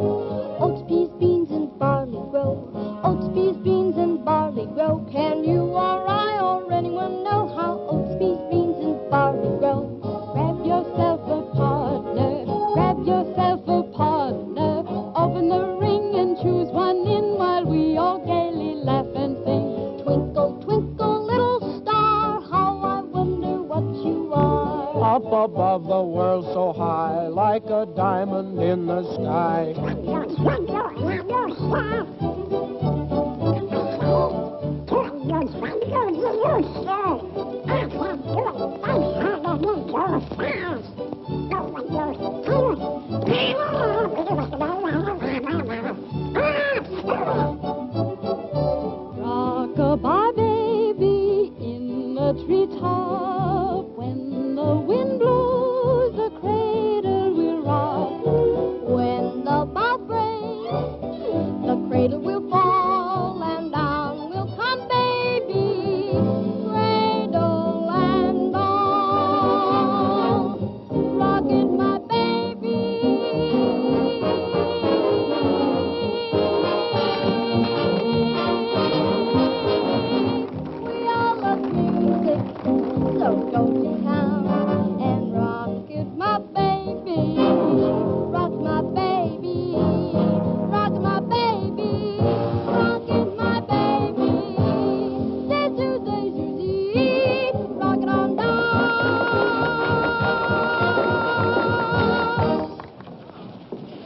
Oats, peas, beans, and barley grow. Oats, peas, beans, and barley grow. Can you or I or anyone know how oats, peas, beans, and barley grow? Grab yourself a partner, grab yourself a partner. Open the ring and choose one in while we all gaily laugh and sing. Twinkle, twinkle, little star, how I wonder what you are. Up above the world so high, like a diamond in the sky. Rock-a-bye, baby, in the treetop. When the wind blows, the cradle will rock. When the bough breaks, the cradle will fall, and down will come baby, cradle and all. Rock it, my baby. We all love music, so go to town and rock it, my baby. Rock my baby, rock my baby, rock it, my baby. Say Susie, rock it on down.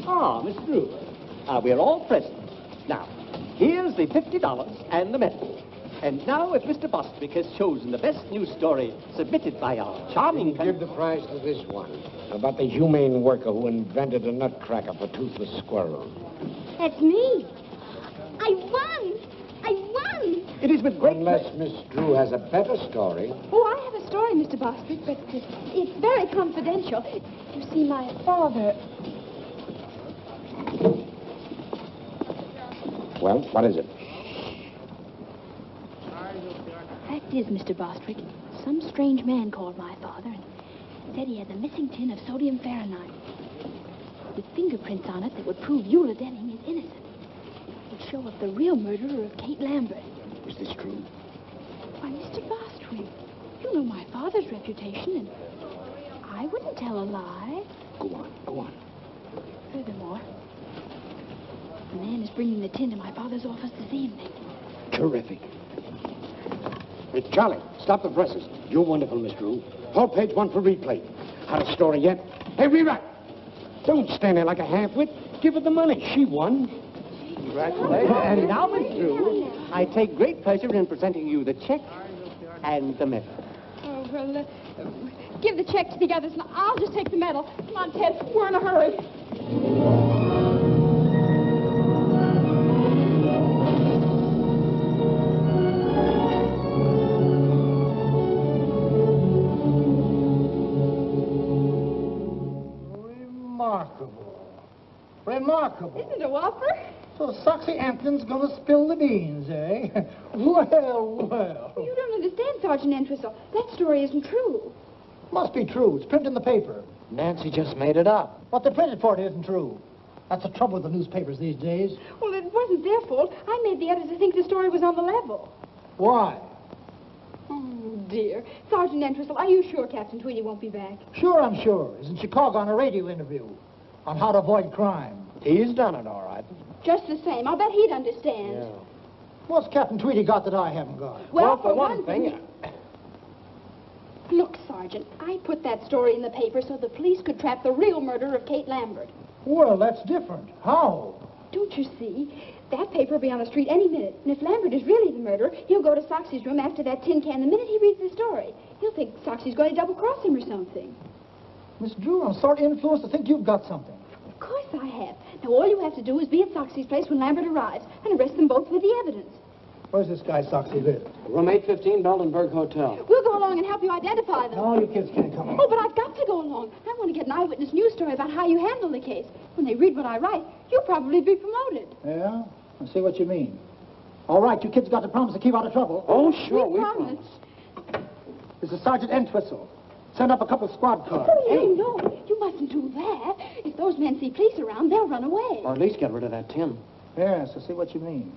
Ah, Miss Drew. We're all present. Now, here's the $50 and the medal. And now, if Mr. Bostwick has chosen the best news story submitted by our charming... Give the prize to this one, about the humane worker who invented a nutcracker for toothless squirrels. That's me. I won. I won. It is with great... Unless Miss Drew has a better story. Oh, I have a story, Mr. Bostwick, but it's very confidential. You see, my father... Well, what is it? Fact is, Mr. Bostwick, some strange man called my father and said he had the missing tin of sodium Fahrenheit with fingerprints on it that would prove Eula Denning is innocent. It would show up the real murderer of Kate Lambert. Is this true? Why, Mr. Bostwick, you know my father's reputation, and I wouldn't tell a lie. Go on, go on. Furthermore, the man is bringing the tin to my father's office this evening. Terrific. It's Charlie. Stop the presses. You're wonderful, Miss Drew. Hold page 1 for replay. Had a story yet? Hey, rewrite. Don't stand there like a half-wit. Give her the money. She won. Congratulations. And now, Miss Drew, I take great pleasure in presenting you the check and the medal. Oh, well, give the check to the others, and I'll just take the medal. Come on, Ted. We're in a hurry. Remarkable. Isn't it a whopper? So Soxy Ampton's gonna spill the beans, eh? Well, well. You don't understand, Sergeant Entwhistle. That story isn't true. Must be true. It's printed in the paper. Nancy just made it up. What they printed for it isn't true. That's the trouble with the newspapers these days. Well, it wasn't their fault. I made the editor think the story was on the level. Why? Oh, dear. Sergeant Entwhistle, are you sure Captain Tweedy won't be back? Sure, I'm sure. He's in Chicago on a radio interview on how to avoid crime. He's done it, all right. Just the same. I'll bet he'd understand. Yeah. What's Captain Tweedy got that I haven't got? Well, for one thing... Look, Sergeant, I put that story in the paper so the police could trap the real murderer of Kate Lambert. Well, that's different. How? Don't you see? That paper will be on the street any minute. And if Lambert is really the murderer, he'll go to Soxy's room after that tin can the minute he reads the story. He'll think Soxy's going to double-cross him or something. Miss Drew, I'm sort of influenced to think you've got something. Of course I have. Now, all you have to do is be at Soxy's place when Lambert arrives and arrest them both with the evidence. Where's this guy Soxy live? Room 815, Beldenberg Hotel. We'll go along and help you identify them. No, you kids can't come on. Oh, but I've got to go along. I want to get an eyewitness news story about how you handle the case. When they read what I write, you'll probably be promoted. Yeah? I see what you mean. All right, you kids got to promise to keep out of trouble. Oh, sure, we promise. This is Sergeant Entwhistle. Send up a couple of squad cars. Oh, no. You mustn't do that. If those men see police around, they'll run away. Or at least get rid of that tin. Yes, I see what you mean.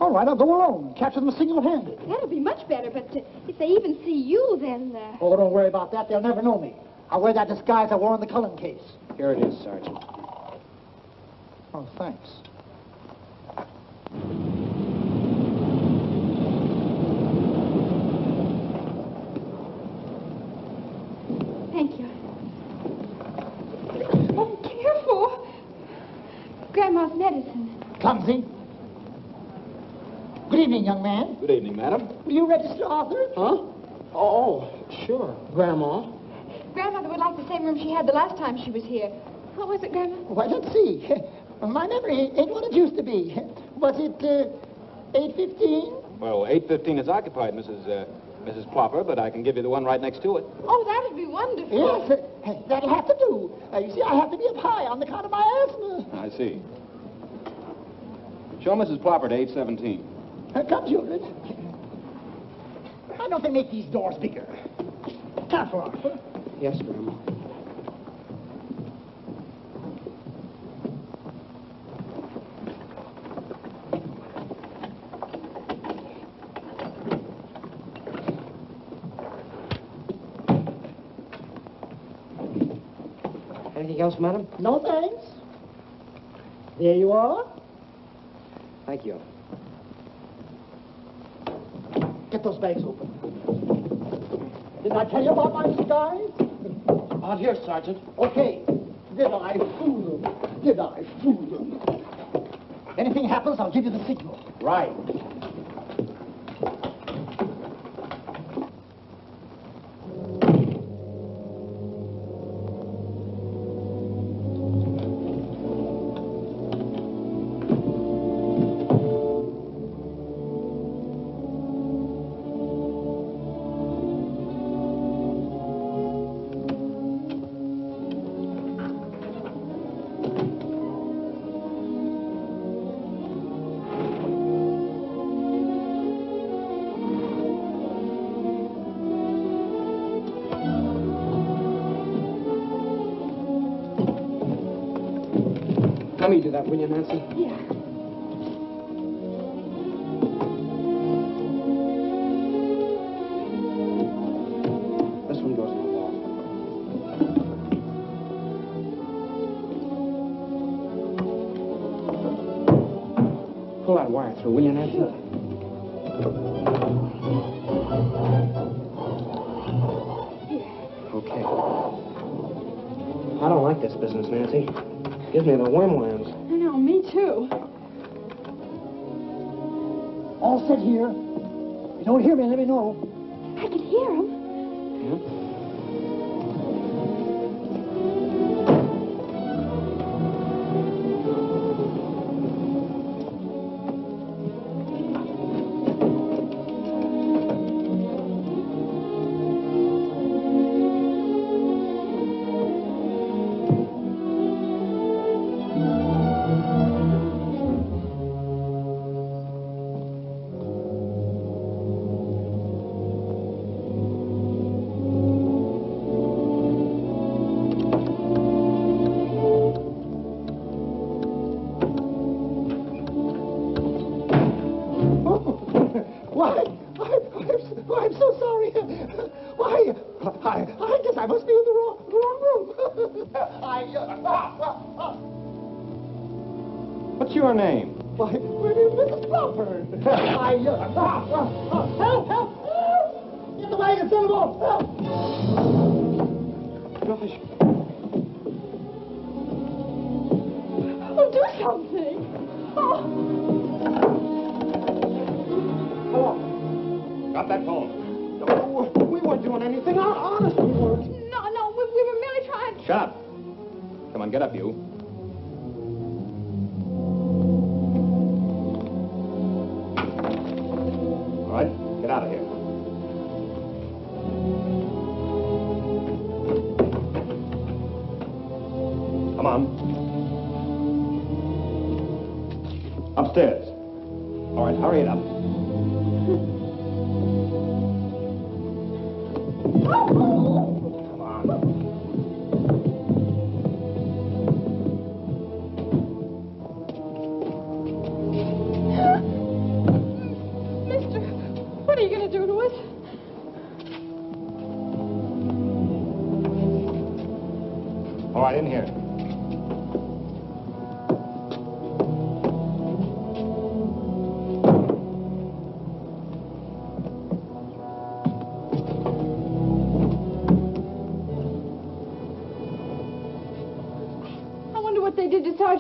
All right, I'll go alone and capture them single-handed. That'll be much better, but if they even see you, then... Oh, don't worry about that. They'll never know me. I'll wear that disguise I wore in the Cullen case. Here it is, Sergeant. Oh, thanks. Thank you. Oh, careful. Grandma's medicine. Clumsy. Good evening, young man. Good evening, madam. Will you register Arthur? Huh? Oh, sure. Grandma. Grandmother would like the same room she had the last time she was here. What was it, Grandma? Why, let's see. My memory ain't what it used to be. Was it 8:15? Well, 8:15 is occupied, Mrs. Plopper, but I can give you the one right next to it. Oh, that'd be wonderful. Yes, that'll have to do. You see, I have to be up high on account of my asthma. I see. Show Mrs. Plopper to 8:17. Come, children. Why don't they make these doors bigger? Careful, Arthur. Yes, Grandma. Anything else, madam? No, thanks. There you are. Thank you. Get those bags open. Didn't I tell you about my disguise? Out here, Sergeant. Okay. Did I fool them? Did I fool them? Anything happens, I'll give you the signal. Right. Let me do that, will you, Nancy? Yeah. This one goes in the wall. Pull that wire through, will you, Nancy? Sure. Okay. I don't like this business, Nancy. Gives me the wormlands. I know, me too. All set here. If you don't hear me, let me know. I can hear him. What's your name? Why, Mrs. Plopper. Help, help, help! Get the wagon, send them off, help! Gosh. Oh, do something. Oh. Come on. Got that phone? No, we weren't doing anything. Honest, we weren't. No, we were merely trying to... Shut up. Come on, get up, you. All right, get out of here. Come on. Upstairs. All right, hurry it up.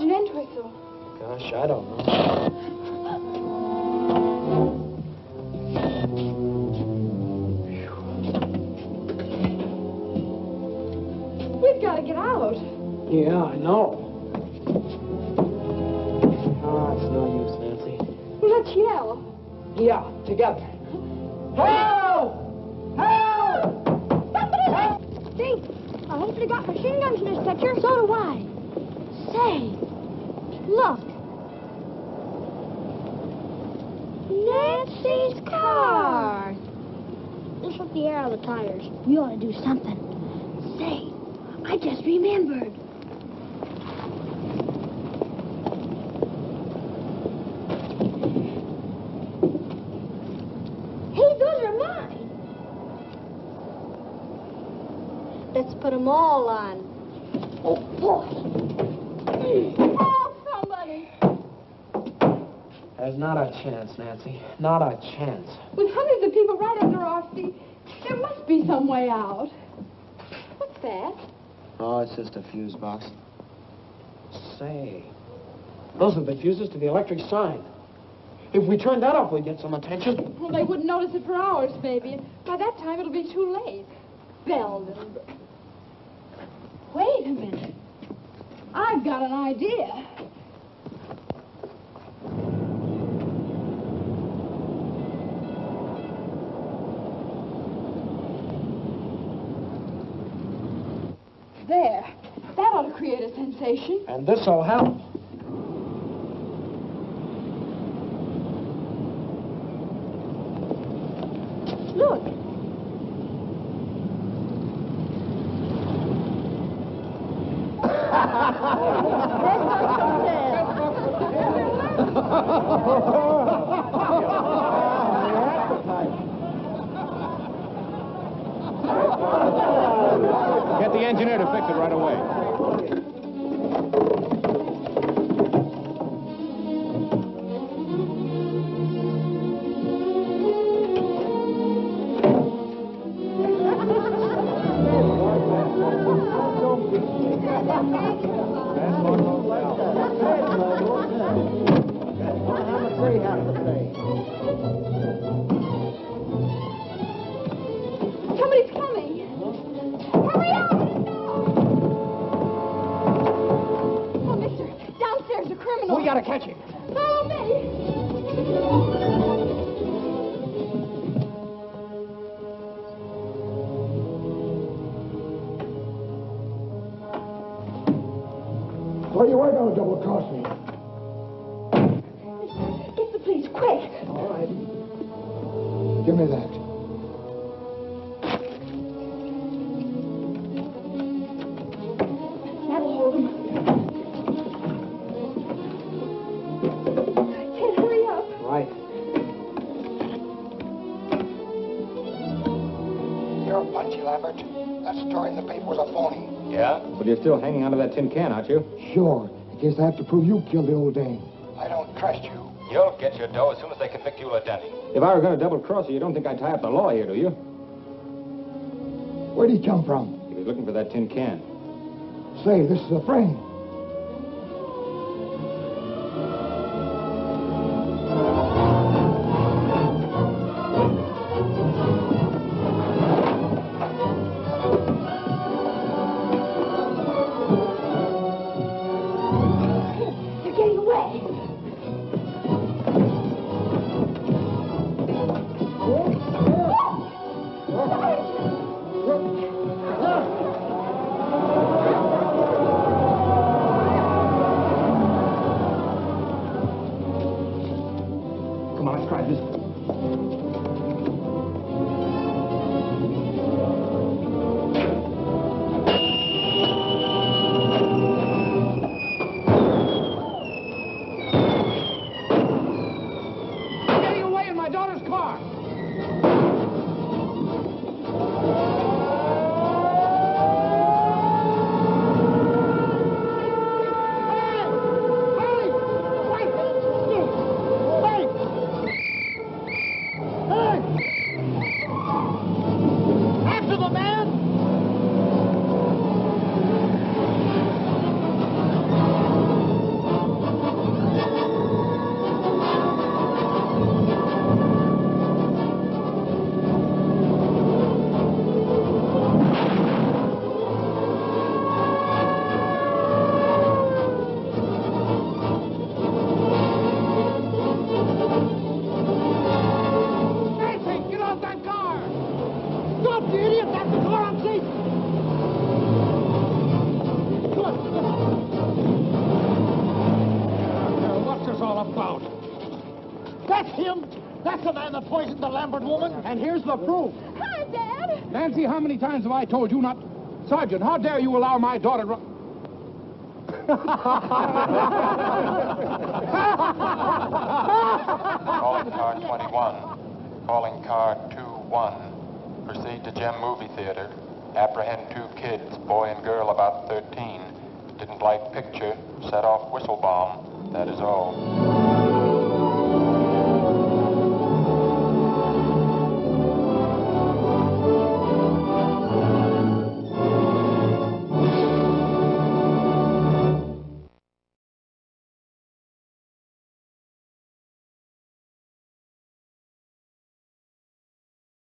Sergeant Entwhistle? Gosh, I don't know. We've got to get out. Yeah, I know. Oh, it's no use, Nancy. Well, let's yell. Yeah, together. Help! Help! Think, I hope they got machine guns in this picture. So do I. Say, look. Nancy's car. This was the air out of the tires. We ought to do something. Say, I just remembered. Hey, those are mine. Let's put them all on. Oh, boy. Oh, somebody. There's not a chance, Nancy. Not a chance. With hundreds of people right under our feet, there must be some way out. What's that? Oh, it's just a fuse box. Say, those are the fuses to the electric sign. If we turn that off, we'd get some attention. Well, they wouldn't notice it for hours, maybe. By that time, it'll be too late. Belden. Wait a minute. I've got an idea. There. That ought to create a sensation. And this'll help. Look. Get the engineer to fix it right away. Somebody's coming. Hurry up! Oh, mister, downstairs a criminal. We gotta catch him. Follow me. Well, you weren't going to double-cross me. Get the police, quick. All right. Give me that. That'll hold him. Ted, hurry up. Right. You're punchy, Lambert. That story in the paper was a phony. Yeah? But you're still hanging onto that tin can, aren't you? Sure. In case I have to prove you killed the old dame. I don't trust you. You'll get your dough as soon as they convict Eula Denny. If I were going to double-cross you, you don't think I'd tie up the law here, do you? Where'd he come from? He was looking for that tin can. Say, this is a friend. They're getting away. Come on, let's try this. Getting away in my daughter's car! After the man! That's the man that poisoned the Lambert woman. And here's the proof. Hi, Dad. Nancy, how many times have I told you not... Sergeant, how dare you allow my daughter to... Calling car 21. Calling car 21. Proceed to Gem Movie Theater. Apprehend 2 kids, boy and girl about 13. Didn't like picture. Set off whistle bomb. That is all.